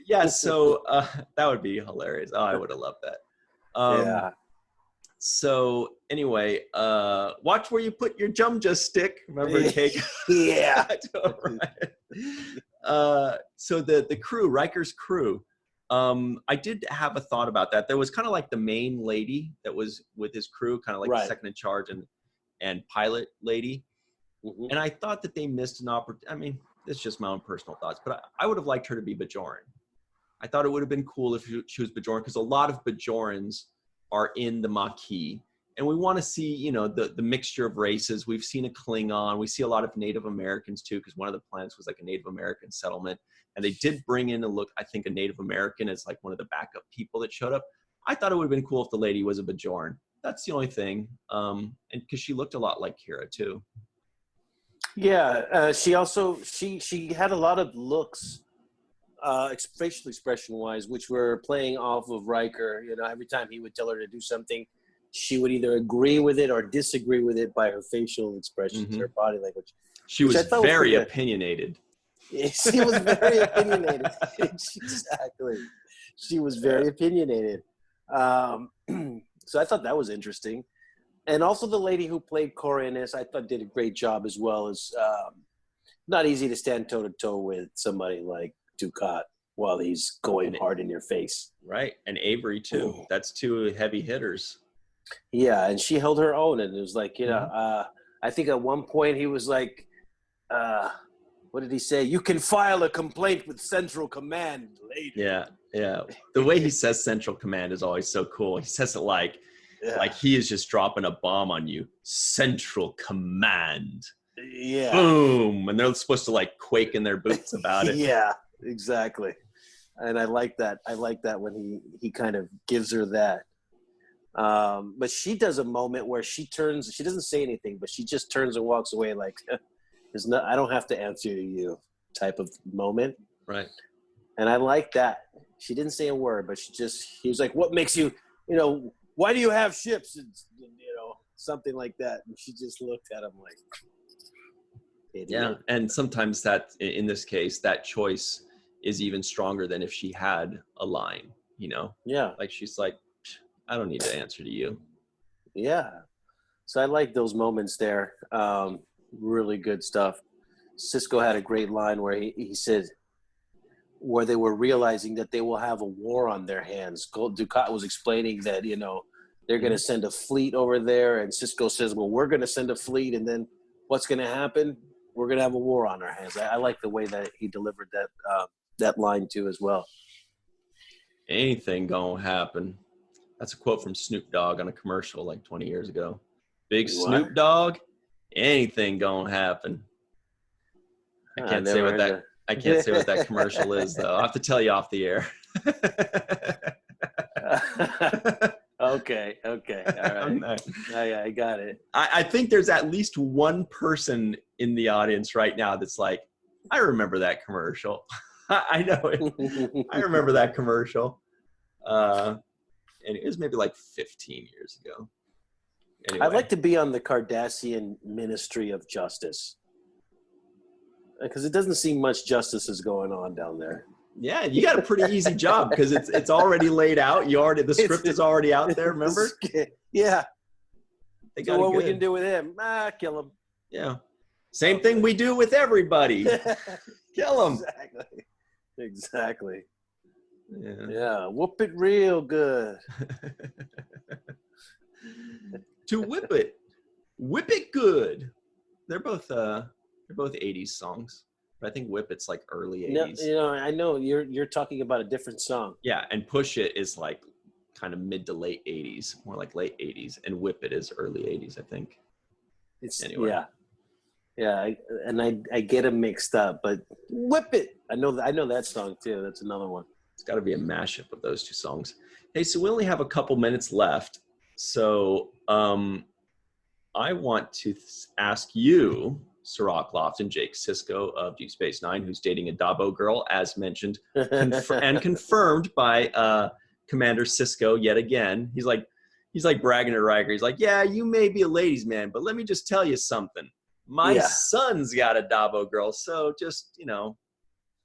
Yeah, so that would be hilarious. Oh, I would have loved that. Yeah. So anyway, watch where you put your Jamja stick. Remember, Cake? Yeah. So the crew, Riker's crew. I did have a thought about that. There was kind of like the main lady that was with his crew, kind of like the second in charge and pilot lady. Mm-hmm. And I thought that they missed an opportunity. I mean, it's just my own personal thoughts, but I would have liked her to be Bajoran. I thought it would have been cool if she was Bajoran, because a lot of Bajorans are in the Maquis. And we want to see, the mixture of races. We've seen a Klingon. We see a lot of Native Americans too, because one of the planets was like a Native American settlement. And they did bring in a Native American as like one of the backup people that showed up. I thought it would have been cool if the lady was a Bajoran. That's the only thing. And because she looked a lot like Kira too. Yeah, she also she had a lot of looks, facial expression wise, which were playing off of Riker. Every time he would tell her to do something, she would either agree with it or disagree with it by her facial expressions, her body language. She was very opinionated. She was very opinionated. Exactly, she was very opinionated. So I thought that was interesting. And also the lady who played Coriolis, I thought did a great job as well. As not easy to stand toe-to-toe with somebody like Dukat while he's going hard in your face. Right, and Avery too. Ooh. That's two heavy hitters. Yeah, and she held her own. And it was like, I think at one point he was like, what did he say? You can file a complaint with Central Command later. Yeah. The way he says Central Command is always so cool. He says it like he is just dropping a bomb on you. Central Command. Yeah. Boom. And they're supposed to like quake in their boots about it. Yeah, exactly. And I like that. I like that when he kind of gives her that. But she does a moment where she doesn't say anything, but she just turns and walks away like, I don't have to answer to you type of moment. Right. And I like that. She didn't say a word, but he was like, what makes you, why do you have ships? And, something like that. And she just looked at him like, idiot. Yeah. And sometimes that, in this case, that choice is even stronger than if she had a line, Yeah. Like she's like, I don't need to answer to you. Yeah. So I like those moments there. Really good stuff. Sisko had a great line where he said, where they were realizing that they will have a war on their hands. Dukat was explaining that, they're going to send a fleet over there. And Sisko says, well, we're going to send a fleet. And then what's going to happen? We're going to have a war on our hands. I like the way that he delivered that line too as well. Anything going to happen. That's a quote from Snoop Dogg on a commercial like 20 years ago. Big Snoop Dogg, anything gonna happen. I can't say what that commercial is though. I'll have to tell you off the air. Okay. All right. I got it. I think there's at least one person in the audience right now that's like, I remember that commercial. I know it. I remember that commercial. And it was maybe like 15 years ago. Anyway. I'd like to be on the Cardassian Ministry of Justice. Because it doesn't seem much justice is going on down there. Yeah, you got a pretty easy job because it's already laid out. The script is already out there, remember? Yeah. So what we can do with him? Kill him. Yeah. Same thing we do with everybody. Kill him. Exactly. Yeah. Whoop it real good. To whip it good. They're both 80s songs. But I think Whip It's like early 80s. No, I know you're talking about a different song. Yeah, and Push It is like kind of mid to late 80s, more like late 80s, and Whip It is early 80s, I think. Anyway. Yeah, I get them mixed up, but Whip It. I know that song too. That's another one. It's got to be a mashup of those two songs. Hey, so we only have a couple minutes left, so I want to ask you, Cirroc, Lofton, Jake Sisko of Deep Space Nine, who's dating a Dabo girl, as mentioned, and confirmed by Commander Sisko yet again. He's like bragging to Riker. He's like, yeah, you may be a ladies' man, but let me just tell you something. My son's got a Dabo girl, so just,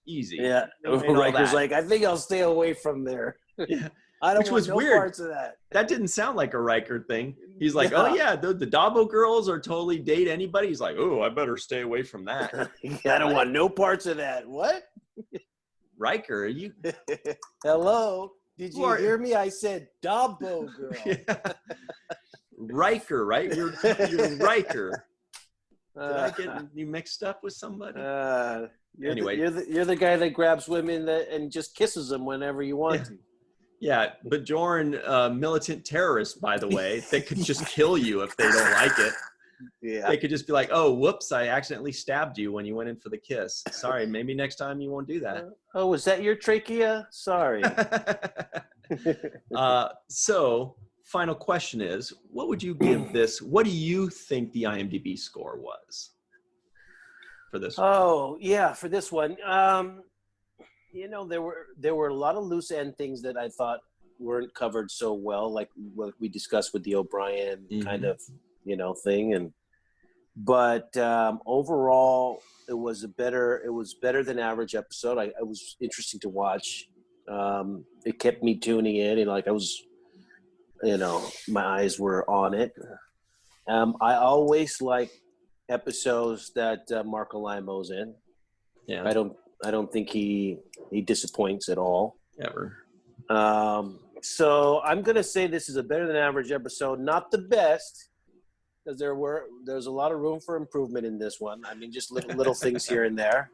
easy. Yeah, Riker's like, I think I'll stay away from there. Yeah. I don't Which want was no weird. parts of that. That didn't sound like a Riker thing. He's like, oh yeah, the Dabo girls are totally date anybody. He's like, oh, I better stay away from that. I don't want no parts of that. What? Riker, are you? Hello? Did you hear me? I said Dabo girl. Yeah. Riker, right? You're Riker. Did I get you mixed up with somebody? Anyway, you're the guy that grabs women and just kisses them whenever you want to. Yeah, Bajoran militant terrorists, by the way, they could just kill you if they don't like it. Yeah. They could just be like, oh, whoops, I accidentally stabbed you when you went in for the kiss. Sorry, maybe next time you won't do that. Oh, was that your trachea? Sorry. So, final question is, what would you give this? What do you think the IMDb score was for this one? Oh, yeah, for this one. There were a lot of loose end things that I thought weren't covered so well, like what we discussed with the O'Brien kind of, thing. But overall, it was better than average episode. It was interesting to watch. It kept me tuning in, and I was, my eyes were on it. I always like episodes that Marco Limo's in. Yeah. I don't think he disappoints at all. Ever. So I'm gonna say this is a better than average episode, not the best, because there's a lot of room for improvement in this one. I mean, just little things here and there,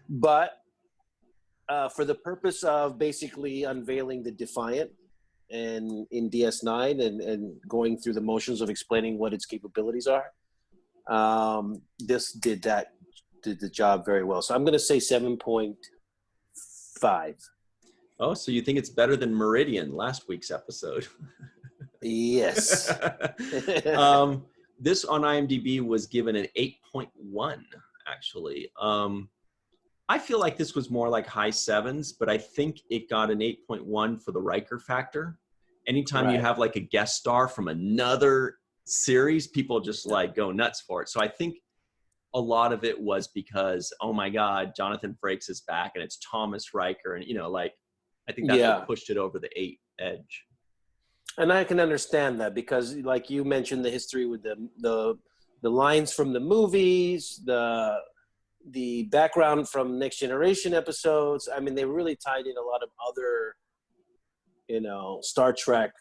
but for the purpose of basically unveiling the Defiant and in DS9 and going through the motions of explaining what its capabilities are, this did the job very well. So I'm going to say 7.5. Oh, so you think it's better than Meridian, last week's episode? Yes. This on IMDb was given an 8.1, actually. I feel like this was more like high sevens, but I think it got an 8.1 for the Riker factor. Anytime you have like a guest star from another series, people just like go nuts for it. So I think a lot of it was because, oh my God, Jonathan Frakes is back and it's Thomas Riker. And, I think that's what pushed it over the 8 edge. And I can understand that because like you mentioned the history with the lines from the movies, the background from Next Generation episodes. I mean, they really tied in a lot of other, Star Trek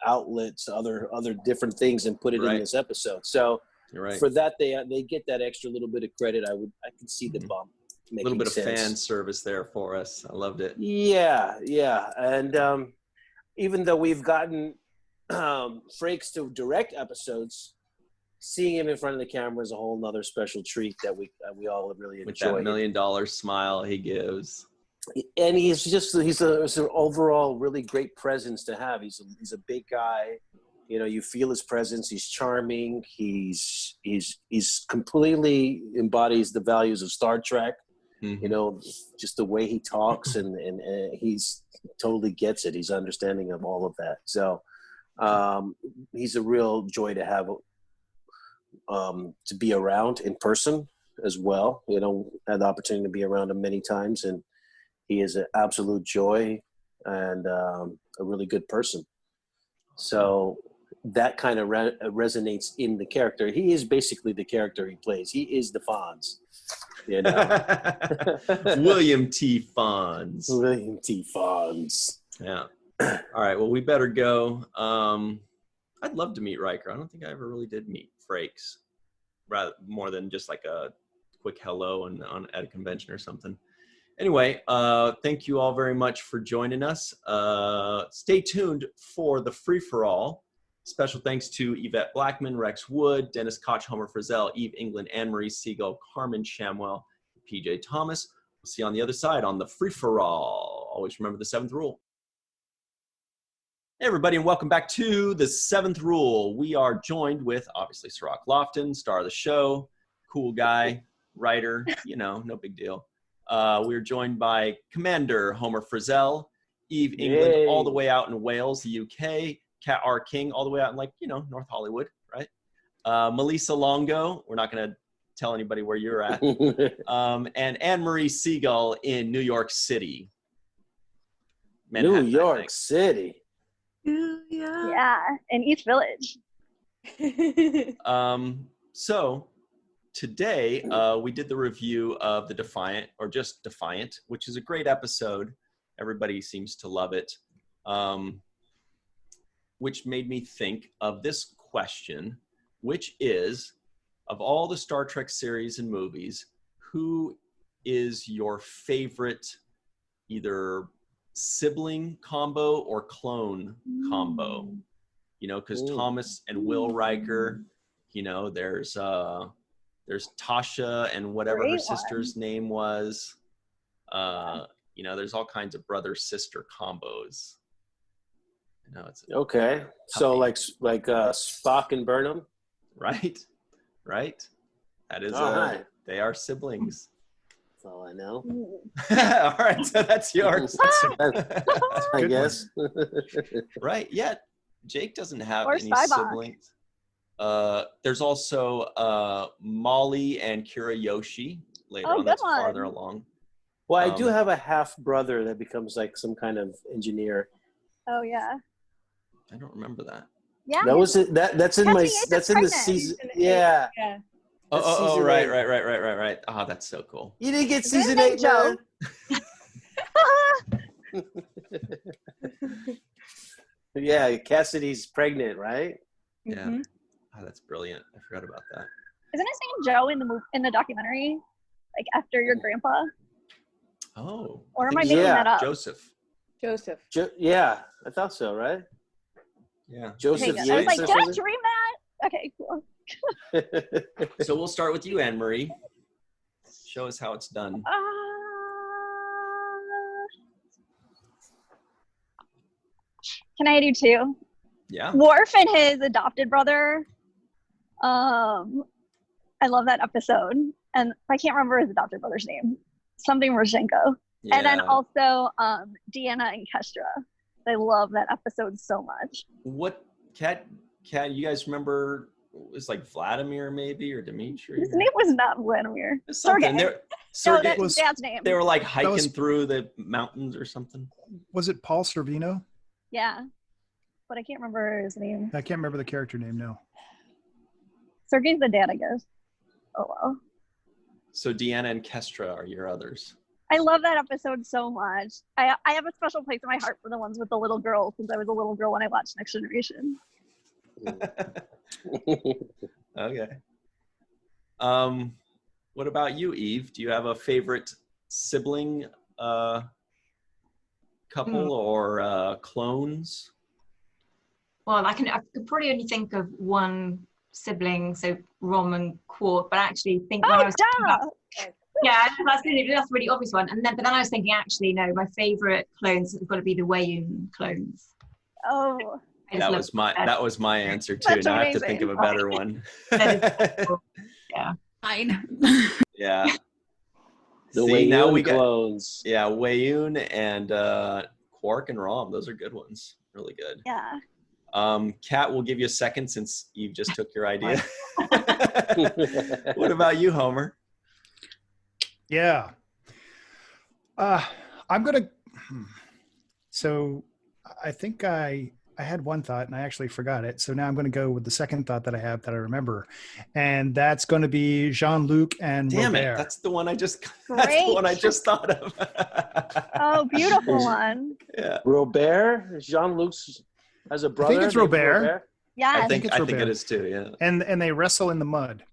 outlets, other different things and put it in this episode. So for that, they get that extra little bit of credit. I can see the bump. A little bit of fan service there for us. I loved it. Yeah. And even though we've gotten Frakes to direct episodes, seeing him in front of the camera is a whole nother special treat that we all really enjoy. With that $1 million smile he gives. And he's an overall really great presence to have. He's a big guy. You know, you feel his presence. He's charming. He's completely embodies the values of Star Trek. Mm-hmm. You know, just the way he talks and he's totally gets it. He's understanding of all of that. So he's a real joy to have, to be around in person as well. You know, had the opportunity to be around him many times, and he is an absolute joy and a really good person. So that kind of resonates in the character. He is basically the character he plays. He is the Fonz, you know. William T. Fonz. William T. Fonz. Yeah. All right. Well, we better go. I'd love to meet Riker. I don't think I ever really did meet Frakes, rather more than just like a quick hello at a convention or something. Anyway, thank you all very much for joining us. Stay tuned for the free-for-all. Special thanks to Yvette Blackmon, Rex Wood, Dennis Koch, Homer Frizzell, Eve England, Anne Marie Segal, Carmen Shamwell, PJ Thomas. We'll see you on the other side on the free-for-all. Always remember the 7th rule. Hey everybody, and welcome back to the 7th rule. We are joined with, obviously, Cirroc Lofton, star of the show, cool guy, writer, you know, no big deal. We're joined by Commander Homer Frizzell, Eve England, all the way out in Wales, the UK, Kat R. King, all the way out in, like, you know, North Hollywood, right? Malissa Longo, we're not going to tell anybody where you're at, and Anne Marie Segal in New York City. Manhattan, New York City. Yeah, in East Village. So today we did the review of the Defiant, or just Defiant, which is a great episode. Everybody seems to love it, which made me think of this question, which is, of all the Star Trek series and movies, who is your favorite either sibling combo or clone combo? You know, because Thomas and Will Riker, you know, there's Tasha and whatever her sister's name was. You know, there's all kinds of brother-sister combos. You know, it's okay. So like Spock and Burnham, right? That is right. They are siblings. That's all I know. All right, so that's yours. I guess. Right? Yeah. Jake doesn't have Or any Cybok. siblings. There's also Molly and Kirayoshi later on. That's farther along. Well, I do have a half brother that becomes like some kind of engineer. Oh yeah. I don't remember that. Yeah. That was it. That's in my. That's in the season. Yeah. Yeah. Oh, right. Oh, that's so cool. You didn't get season 8, Joe. man. Yeah, Cassidy's pregnant, right? Yeah. Mm-hmm. Oh, that's brilliant. I forgot about that. Isn't his name Joe in the documentary? Like after your grandpa? Oh. Or am I making that up? Joseph. Yeah, I thought so, right? Yeah. Joseph Yates. I was like, did I dream that? Okay, cool. So we'll start with you, Anne Marie. Show us how it's done. Can I do 2? Yeah. Worf and his adopted brother. I love that episode. And I can't remember his adopted brother's name. Something Rozhenko. Yeah. And then also Deanna and Kestra. I love that episode so much. What, Kat, you guys remember, it was like Vladimir maybe, or Dimitri? His name was not Vladimir. Something. No, that's his dad's name. They were like hiking through the mountains or something. Was it Paul Sorvino? Yeah. But I can't remember his name. I can't remember the character name, no. Sergei's the dad, I guess. Oh, well. So Deanna and Kestra are your others. I love that episode so much. I have a special place in my heart for the ones with the little girl, since I was a little girl when I watched Next Generation. Okay. What about you, Eve? Do you have a favorite sibling couple or clones? Well, I could probably only think of one sibling, so Rom and Quark, but I actually think when I was thinking about, that's a really obvious one. But then I was thinking, actually, no, my favorite clones have got to be the Wayun clones. Oh, That was my answer too. That's now I have to amazing. think of a better one. Yeah. Fine. Yeah. The See, now we got clones. yeah, Wayun and Quark and Rom. Those are good ones. Really good. yeah. Kat, we'll give you a second since you just took your idea. What about you, Homer? Yeah. I'm going to, so I think I had one thought and I actually forgot it. So now I'm going to go with the second thought that I have that I remember. And that's going to be Jean-Luc and Damn Robert. it. That's the one I just thought of. Oh, beautiful one. Yeah. Robert? Jean-Luc's has a brother? I think it's named Robert. Yes. I think Robert. it is too, yeah. And they wrestle in the mud.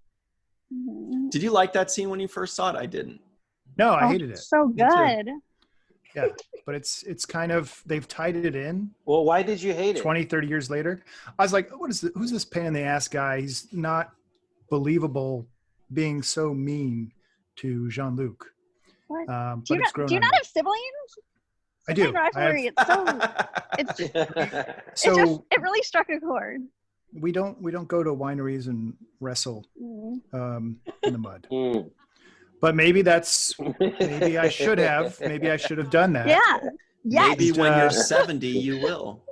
Mhm. Did you like that scene when you first saw it? I didn't. No, I Oh, hated it. So Me too. good. Yeah. But it's kind of, they've tied it in Well, why did you hate it? 20, 30 years later. I was like, who's this pain in the ass guy? He's not believable being so mean to Jean-Luc. What? But Do you not have siblings? I do. Sibling rivalry. It's it really struck a chord. We don't go to wineries and wrestle in the mud. Mm. But maybe I should have done that. Yeah. Yes. Maybe when you're 70, you will.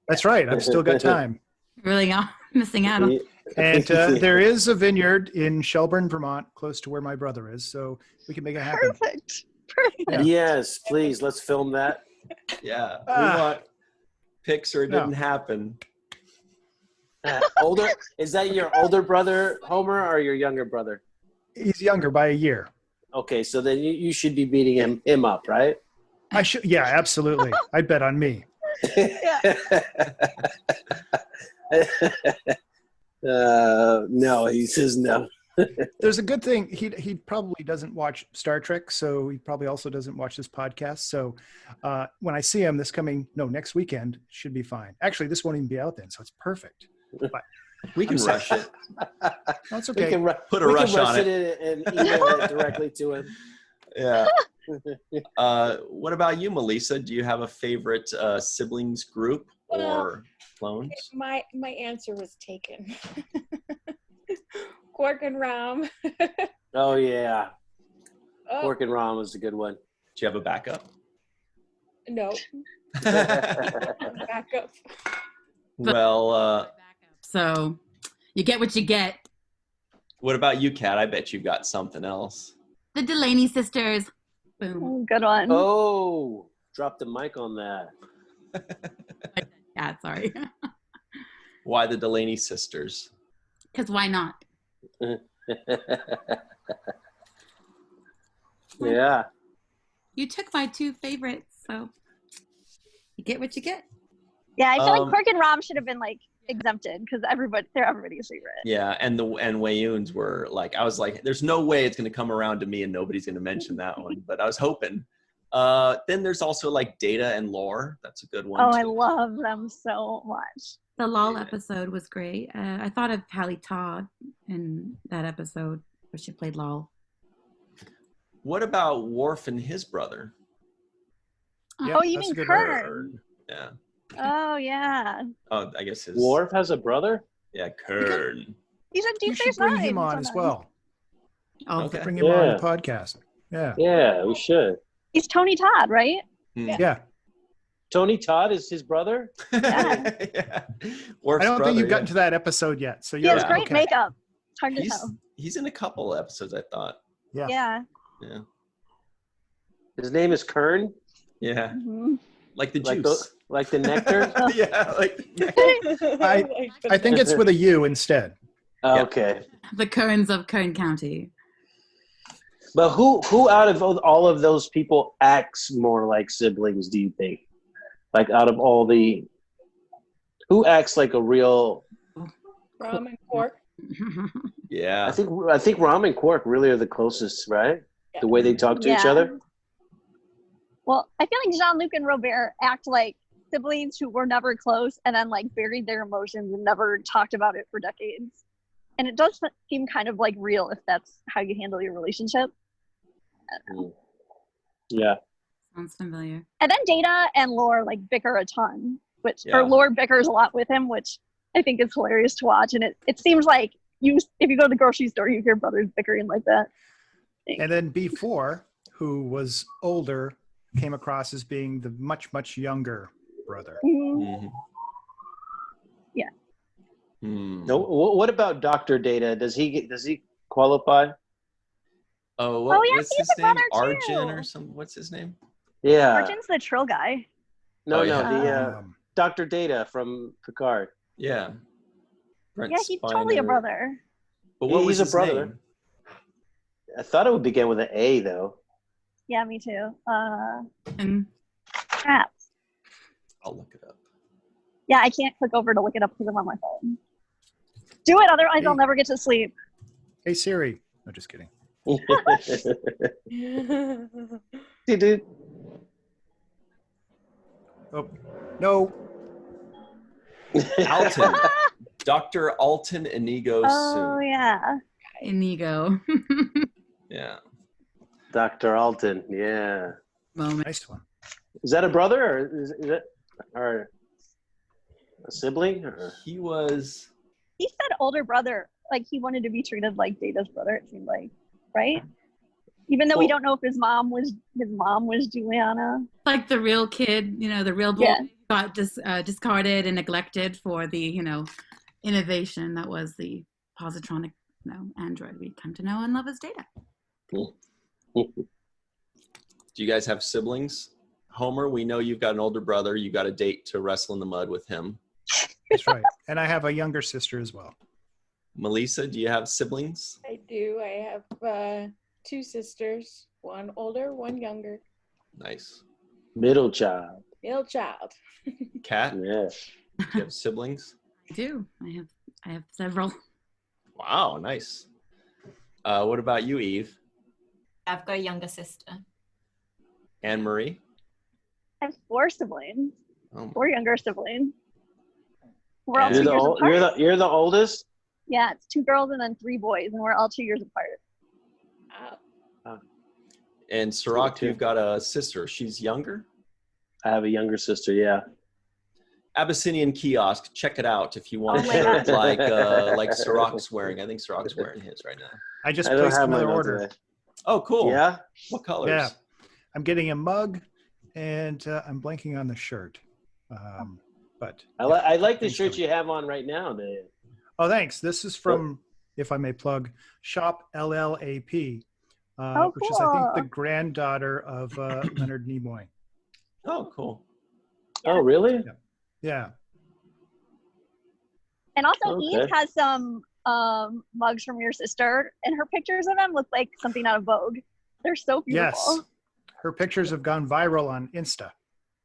That's right. I've still got time. Really missing out on. And there is a vineyard in Shelburne, Vermont, close to where my brother is, so we can make it happen. Perfect. Yeah. Yes, please, let's film that. Yeah. We want pics or it didn't happen. Older? Is that your older brother, Homer, or your younger brother? He's younger by a year. Okay, so then you should be beating him up, right? I should. Yeah, absolutely. I'd bet on me. No, he says no. There's a good thing. He probably doesn't watch Star Trek, so he probably also doesn't watch this podcast. So when I see him next weekend, should be fine. Actually, this won't even be out then, so it's perfect. But We can rush it. that's We okay. can Put a rush on it it. and email it directly to him. Yeah. What about you, Melissa? Do you have a favorite siblings group or clones? My answer was taken. Quark and Rom. Oh, yeah. Oh, Quark and Rom was a good one. Do you have a backup? no. Backup. Well, So you get what you get. what about you, Kat? I bet you've got something else. The Delaney sisters. Boom. Good one. Oh, drop the mic on that. Yeah, sorry. Why the Delaney sisters? Because why not? Yeah. You took my two favorites, so you get what you get. Yeah, I feel like Quark and Rom should have been like exempted because they're everybody's favorite. Yeah, and Wayuns were like, I was like, there's no way it's going to come around to me and nobody's going to mention that one, but I was hoping. Then there's also like Data and Lore. That's a good one. Oh, too. I love them so much. The LOL episode was great. I thought of Hallie Todd in that episode where she played LOL. What about Worf and his brother? Yep, Oh, you that's mean a good Kern? Yeah. Oh, yeah. Oh, I guess his. Worf has a brother? Yeah, Kern. He's in You Deep should Space bring Nine. him on as well. Oh, Okay. Bring him on Yeah. the podcast. Yeah. Yeah, we should. He's Tony Todd, right? Yeah. Tony Todd is his brother? Yeah. Worf's I don't brother, think you've gotten to that episode yet. So He you're has great okay. makeup. It's hard to tell. He's in a couple episodes, I thought. Yeah. Yeah. Yeah. His name is Kern? Yeah. Mhm. Like the Like juice. the nectar? Yeah, like I think it's with a U instead. Yeah. Okay. the Kerns of Kern County. But who out of all of those people acts more like siblings, do you think? Like out of all the... Who acts like a real... Rom and Quark. yeah. I think Rom and Quark really are the closest, right? The way they talk to each other? Well, I feel like Jean-Luc and Robert act like siblings who were never close and then like buried their emotions and never talked about it for decades. And it does seem kind of like real if that's how you handle your relationship. Yeah. Sounds familiar. And then Data and Lore like bicker a ton, or Lore bickers a lot with him, which I think is hilarious to watch. And it seems like if you go to the grocery store, you hear brothers bickering like that. And then B4, who was older, came across as being the much, much younger brother. Mm-hmm. Yeah. No, what about Dr. Data? Does he qualify? Oh, yeah, what's his name? Arjun or something? What's his name? Yeah. Arjun's the Trill guy. No, yeah. the Dr. Data from Picard. Yeah. Brent He's totally a brother. But what was his brother. name? I thought it would begin with an A, though. Yeah, me too. And Perhaps. I'll look it up. Yeah, I can't click over to look it up because I'm on my phone. Do it, otherwise I'll never get to sleep. Hey Siri. No, just kidding. Dude. Oh, no. Alton. Dr. Alton Inigo Oh, Soon. yeah. Inigo. Yeah. Dr. Alton, yeah. Moment. Nice one. Is that a brother or is it or a sibling? Or? He was. He said older brother, like he wanted to be treated like Data's brother, it seemed like, right? Even though we don't know if his mom was Juliana. Like the real kid, the real boy got discarded and neglected for the, innovation that was the positronic, android we come to know and love as Data. Cool. Do you guys have siblings? Homer, we know you've got an older brother. You got a date to wrestle in the mud with him. That's right. And I have a younger sister as well. Melissa, do you have siblings? I do. I have 2 sisters, one older, one younger. Nice. Middle child. Middle child. Kat, Yeah. do you have siblings? I do. I have several. Wow, nice. What about you, Eve? I've got a younger sister. Anne Marie? I have 4 siblings. Oh. 4 younger siblings. We're all You're 2 years apart. You're the oldest? Yeah, it's 2 girls and then 3 boys, and we're all 2 years apart. And Cirroc, you've got a sister. She's younger? I have a younger sister, yeah. Abyssinian kiosk. Check it out if you want Oh a my shirt God. like Cirroc's wearing. I think Cirroc's wearing his right now. I just I don't placed have another mine on order. today. Oh, cool. Yeah? What colors? Yeah. I'm getting a mug, and I'm blanking on the shirt. But I like the shirt you have on right now, Dave. Oh, thanks. This is from, if I may plug, Shop LLAP, which is, I think, the granddaughter of Leonard Nimoy. Oh, cool. Oh, really? Yeah. And also, Okay. Eve has some mugs from your sister, and her pictures of them look like something out of Vogue. They're so beautiful. Yes. Her pictures have gone viral on Insta.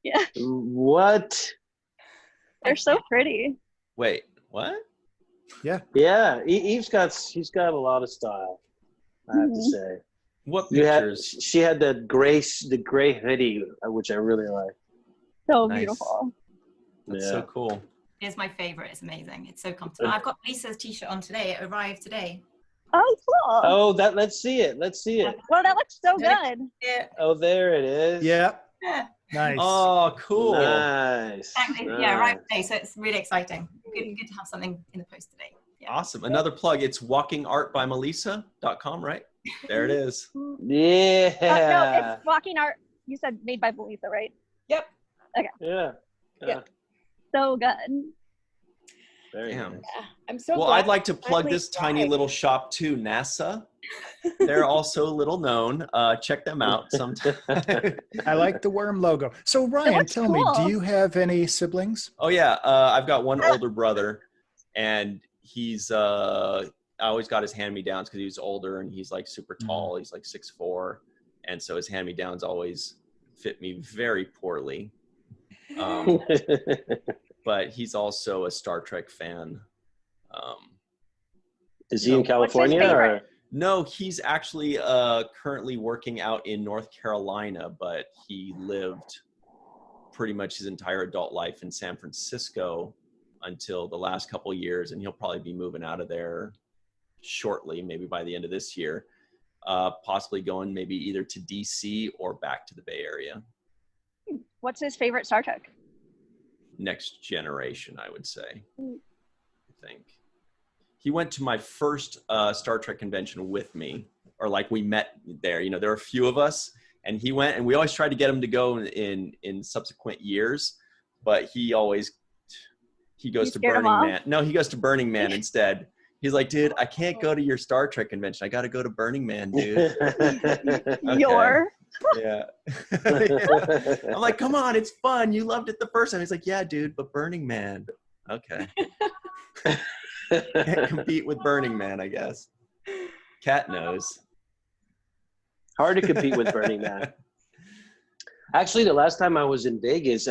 Yeah, What? they're so pretty. Wait, what? Yeah, Eve's she's got a lot of style, I have to say. What pictures? She had the gray hoodie, which I really like. So Nice. beautiful. That's so cool. It's my favorite. It's amazing. It's so comfortable. I've got Lisa's t-shirt on today. It arrived today. Oh, cool. Oh, let's see it. Well, that looks so good. Yeah. Oh, there it is. Yeah. Yeah. Nice. Oh, cool. Nice. Exactly. Nice. Yeah, right today. So it's really exciting. Good to have something in the post today. Yeah. Awesome. Another plug. It's walkingartbymelissa.com, right? There it is. Yeah. No, it's Walking Art. You said made by Melissa, right? Yep. Yeah. So good. Very Damn. nice. Yeah, I'm so Well, glad I'd like to you plug finally this tiny tried. little shop too, NASA. They're also little known. Check them out sometime. I like the worm logo. So Ryan, looks tell me, cool. do you have any siblings? Oh yeah, I've got one older brother, and he's I always got his hand-me-downs because he was older and he's like super tall. He's like 6'4", and so his hand-me-downs always fit me very poorly. But he's also a Star Trek fan. Is he in California or? No, he's actually currently working out in North Carolina, but he lived pretty much his entire adult life in San Francisco until the last couple of years, and he'll probably be moving out of there shortly, maybe by the end of this year, possibly going maybe either to DC or back to the Bay Area. What's his favorite Star Trek? Next Generation, I would say. I think he went to my first Star Trek convention with me, or like we met there. You know, there were a few of us, and he went, and we always tried to get him to go in subsequent years, but he goes to Burning Man. No, he goes to Burning Man instead. He's like, dude, I can't go to your Star Trek convention. I got to go to Burning Man, dude. Okay. Yeah. I'm like, come on, it's fun. You loved it the first time. He's like, yeah, dude, but Burning Man. Okay. Can't compete with Burning Man, I guess. Cat knows. Hard to compete with Burning Man. Actually, the last time I was in Vegas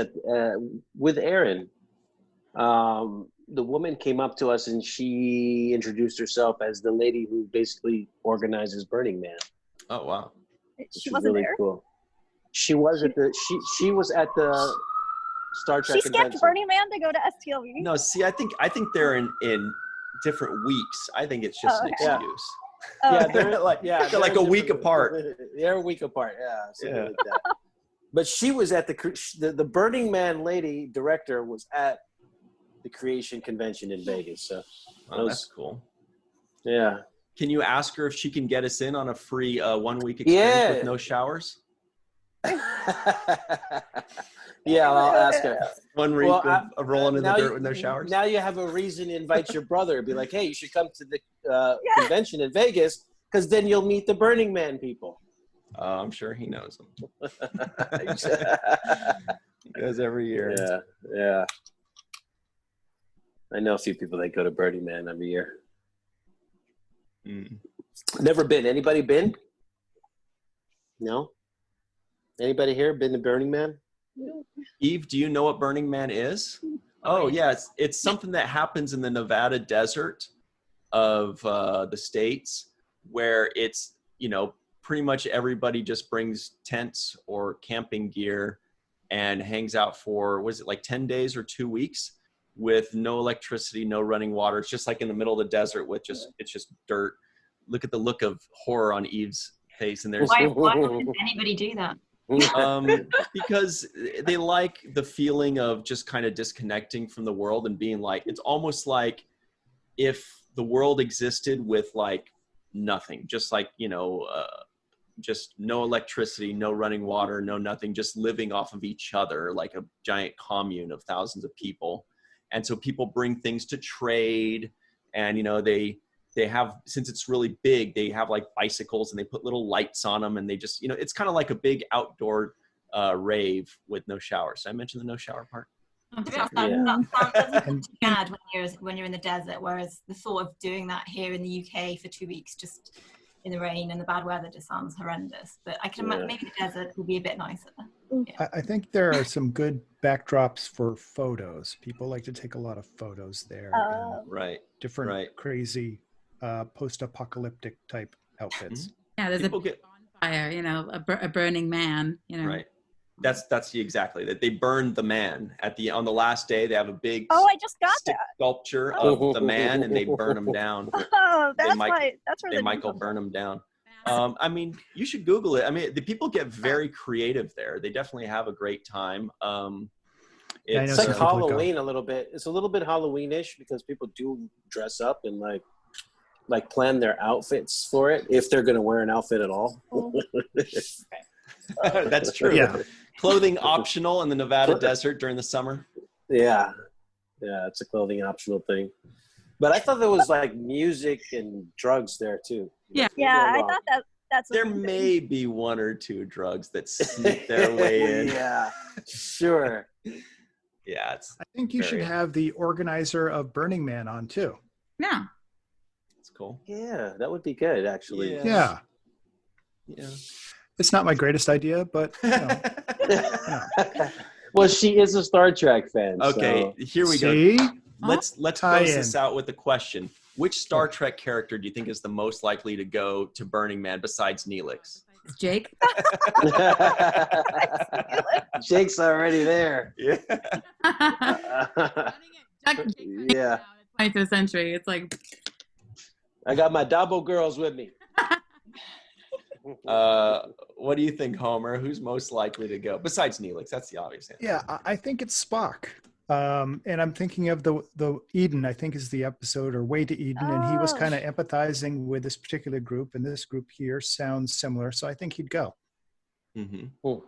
with Aron, the woman came up to us and she introduced herself as the lady who basically organizes Burning Man. Oh wow! She wasn't there. Cool. She was at the Star Trek. She skipped Burning Man to go to STLV. No, see, I think they're in different weeks. I think it's just an excuse. Yeah, they're like a week apart. They're a week apart. Yeah, like that. But she was at the Burning Man lady director was at the Creation Convention in Vegas. So that's cool. Yeah. Can you ask her if she can get us in on a free 1 week experience with no showers? Yeah, I'll ask her. 1 week of rolling in the dirt with no showers. Now you have a reason to invite your brother. Be like, hey, you should come to the convention in Vegas, because then you'll meet the Burning Man people. I'm sure he knows them. He goes every year. Yeah. I know a few people that go to Burning Man every year. Never been. Anybody been? No? Anybody here been to Burning Man? Eve, do you know what Burning Man is? Oh, yeah. It's something that happens in the Nevada desert of the States, where it's, pretty much everybody just brings tents or camping gear and hangs out for, was it like 10 days or 2 weeks with no electricity, no running water. It's just like in the middle of the desert with it's just dirt. Look at the look of horror on Eve's face. And there's why would anybody do that? Because they like the feeling of just kind of disconnecting from the world and being like, it's almost like if the world existed with like nothing, just like, just no electricity, no running water, no nothing, just living off of each other, like a giant commune of thousands of people. And so people bring things to trade, and, they have, since it's really big, they have like bicycles and they put little lights on them, and they just, it's kind of like a big outdoor rave with no showers. Did I mention the no shower part? That sounds bad when you're in the desert, whereas the thought of doing that here in the UK for 2 weeks, just in the rain and the bad weather, just sounds horrendous. But I can imagine maybe the desert will be a bit nicer. Yeah. I think there are some good backdrops for photos. People like to take a lot of photos there. Right. Different crazy post-apocalyptic type outfits. Yeah, there's bonfire, a burning man, Right. That's exactly that. They burned the man on the last day. They have a big I just got that sculpture of the man, and they burn him down. That's where they Michael burn him down. I mean, you should Google it. I mean, the people get very creative there. They definitely have a great time. It's like Halloween a little bit. It's a little bit Halloween-ish because people do dress up and like plan their outfits for it, if they're going to wear an outfit at all. That's true. Yeah. Clothing optional in the Nevada desert during the summer. Yeah, it's a clothing optional thing. But I thought there was like music and drugs there too. Yeah, I thought that's. There may be one or two drugs that sneak their way in. Yeah, sure. Yeah, I think you should have the organizer of Burning Man on too. Yeah, it's cool. Yeah, that would be good actually. Yeah. It's not my greatest idea, but Well, she is a Star Trek fan. Okay, so. here we go. Let's close this out with a question. Which Star Trek character do you think is the most likely to go to Burning Man besides Neelix? Jake. Jake's already there. Yeah. Yeah. 20th century. It's like I got my double girls with me. What do you think, Homer? Who's most likely to go besides Neelix? That's the obvious answer. Yeah, I think it's Spock. And I'm thinking of the Eden, I think is the episode, or Way to Eden, and he was kind of empathizing with this particular group, and this group here sounds similar, so I think he'd go. Mm-hmm. Cool.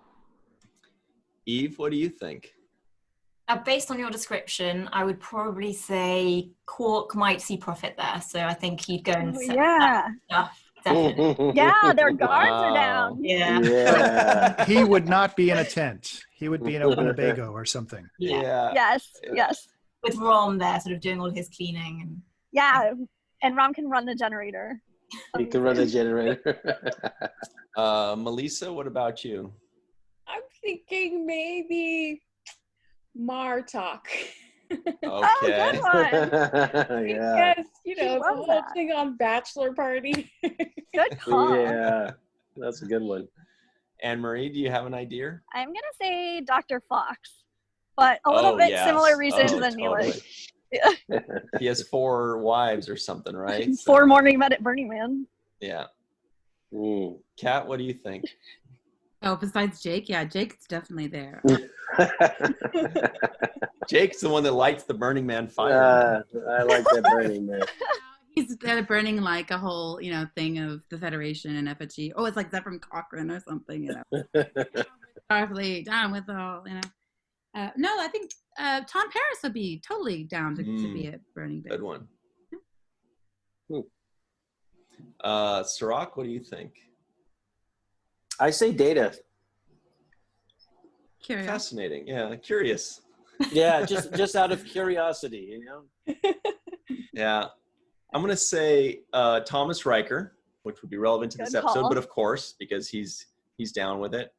Eve, what do you think? Based on your description, I would probably say Quark might see profit there, so I think he'd go and set that stuff. Definitely. Yeah, their guards are down. Yeah. He would not be in a tent. He would be in a Winnebago or something. Yeah. Yes. With Rom there, sort of doing all his cleaning. And yeah, and Rom can run the generator. He can run the generator. Melissa, what about you? I'm thinking maybe Martok. Okay. Oh, good one. Yeah. Because, the whole thing on Bachelor Party. Good call. Yeah, that's a good one. Anne Marie, do you have an idea? I'm gonna say Dr. Fox, but a little bit similar reasons than Neelix. Yeah. He has 4 wives or something, right? 4 morning met at Burning Man. Yeah. Kat, what do you think? Oh, besides Jake? Yeah, Jake's definitely there. Jake's the one that lights the Burning Man fire. I like that Burning Man. He's burning like a whole, thing of the Federation and effigy. Oh, it's like that from Cochrane or something, Starfleet, down with all, No, I think Tom Paris would be totally down to be at Burning Base. Good one. Cirroc, what do you think? I say Data. Curious. Fascinating. Yeah, curious. Yeah, just out of curiosity, Yeah. I'm going to say Thomas Riker, which would be relevant to this episode, but of course, because he's down with it.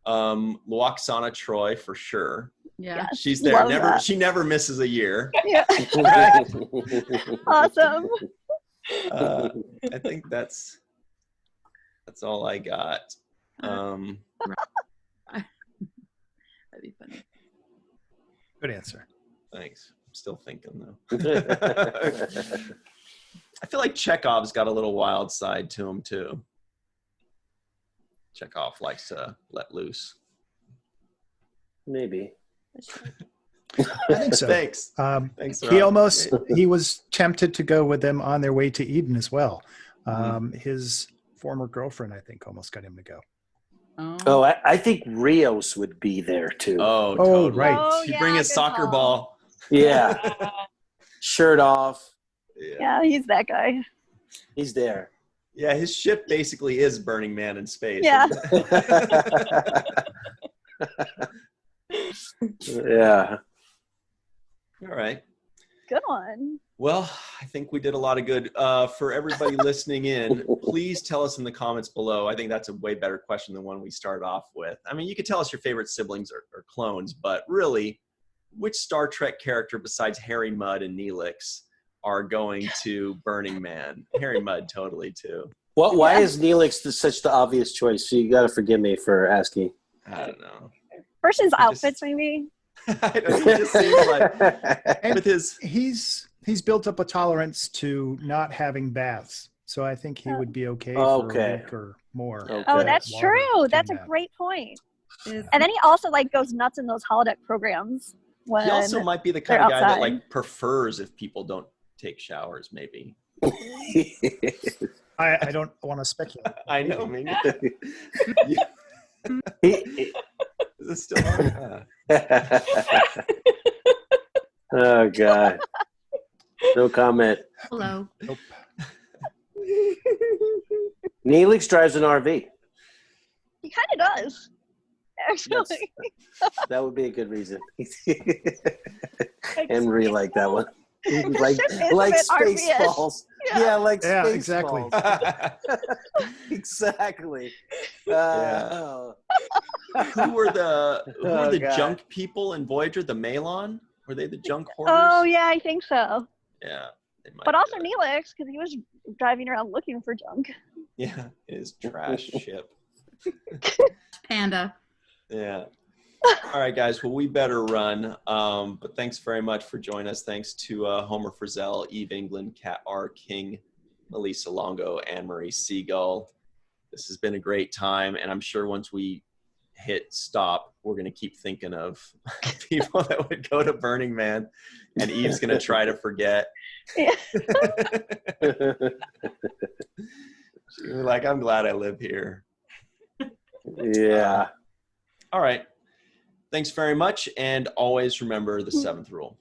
Luoxana Troy for sure. Yeah. She's there. She never misses a year. Yeah. Awesome. I think that's all I got. That'd be funny. Good answer. Thanks. I'm still thinking though. I feel like Chekhov's got a little wild side to him too. Chekhov likes to let loose. Maybe. I think so. Thanks. Thanks. He was tempted to go with them on their way to Eden as well. His former girlfriend, I think, almost got him to go. Oh, I think Rios would be there too. Oh, totally. Right. Oh, He'd bring his soccer ball. Yeah. Shirt off. Yeah, he's that guy. He's there. Yeah, his ship basically is Burning Man in space. Yeah. Yeah. All right. Good one. Well, I think we did a lot of good. For everybody listening in, please tell us in the comments below. I think that's a way better question than one we started off with. I mean, you could tell us your favorite siblings or clones, but really, which Star Trek character besides Harry Mudd and Neelix are going to Burning Man? Harry Mudd totally too. Why is Neelix such the obvious choice? So you got to forgive me for asking. I don't know. First, his outfits, maybe. I don't know, he just seems like with his he's built up a tolerance to not having baths, so I think he would be okay for a week or more. Okay. Oh, that's true. That's a great point. And then he also goes nuts in those holodeck programs. When he also might be the kind of guy outside. that prefers if people don't take showers. Maybe. I don't want to speculate. I know. Maybe. Is it still on? Oh God. No comment. Hello. Nope. Neelix drives an RV. He kind of does, actually. That would be a good reason. Henry liked that one. like Spaceballs. Yeah, like Spaceballs. Exactly. Exactly. Who were the junk people in Voyager? The Malon? Were they the junk hoarders? Oh yeah, I think so. Yeah, But also Neelix, because he was driving around looking for junk. Yeah, his trash ship. Panda. Yeah. All right, guys. Well, we better run. But thanks very much for joining us. Thanks to Homer Frizzell, Eve England, Kat R. King, Melissa Longo, and Marie Segal. This has been a great time, and I'm sure once we hit stop, we're going to keep thinking of people that would go to Burning Man, and Eve's going to try to forget. Yeah. She's like, I'm glad I live here. Yeah. All right. Thanks very much, and always remember the 7th rule.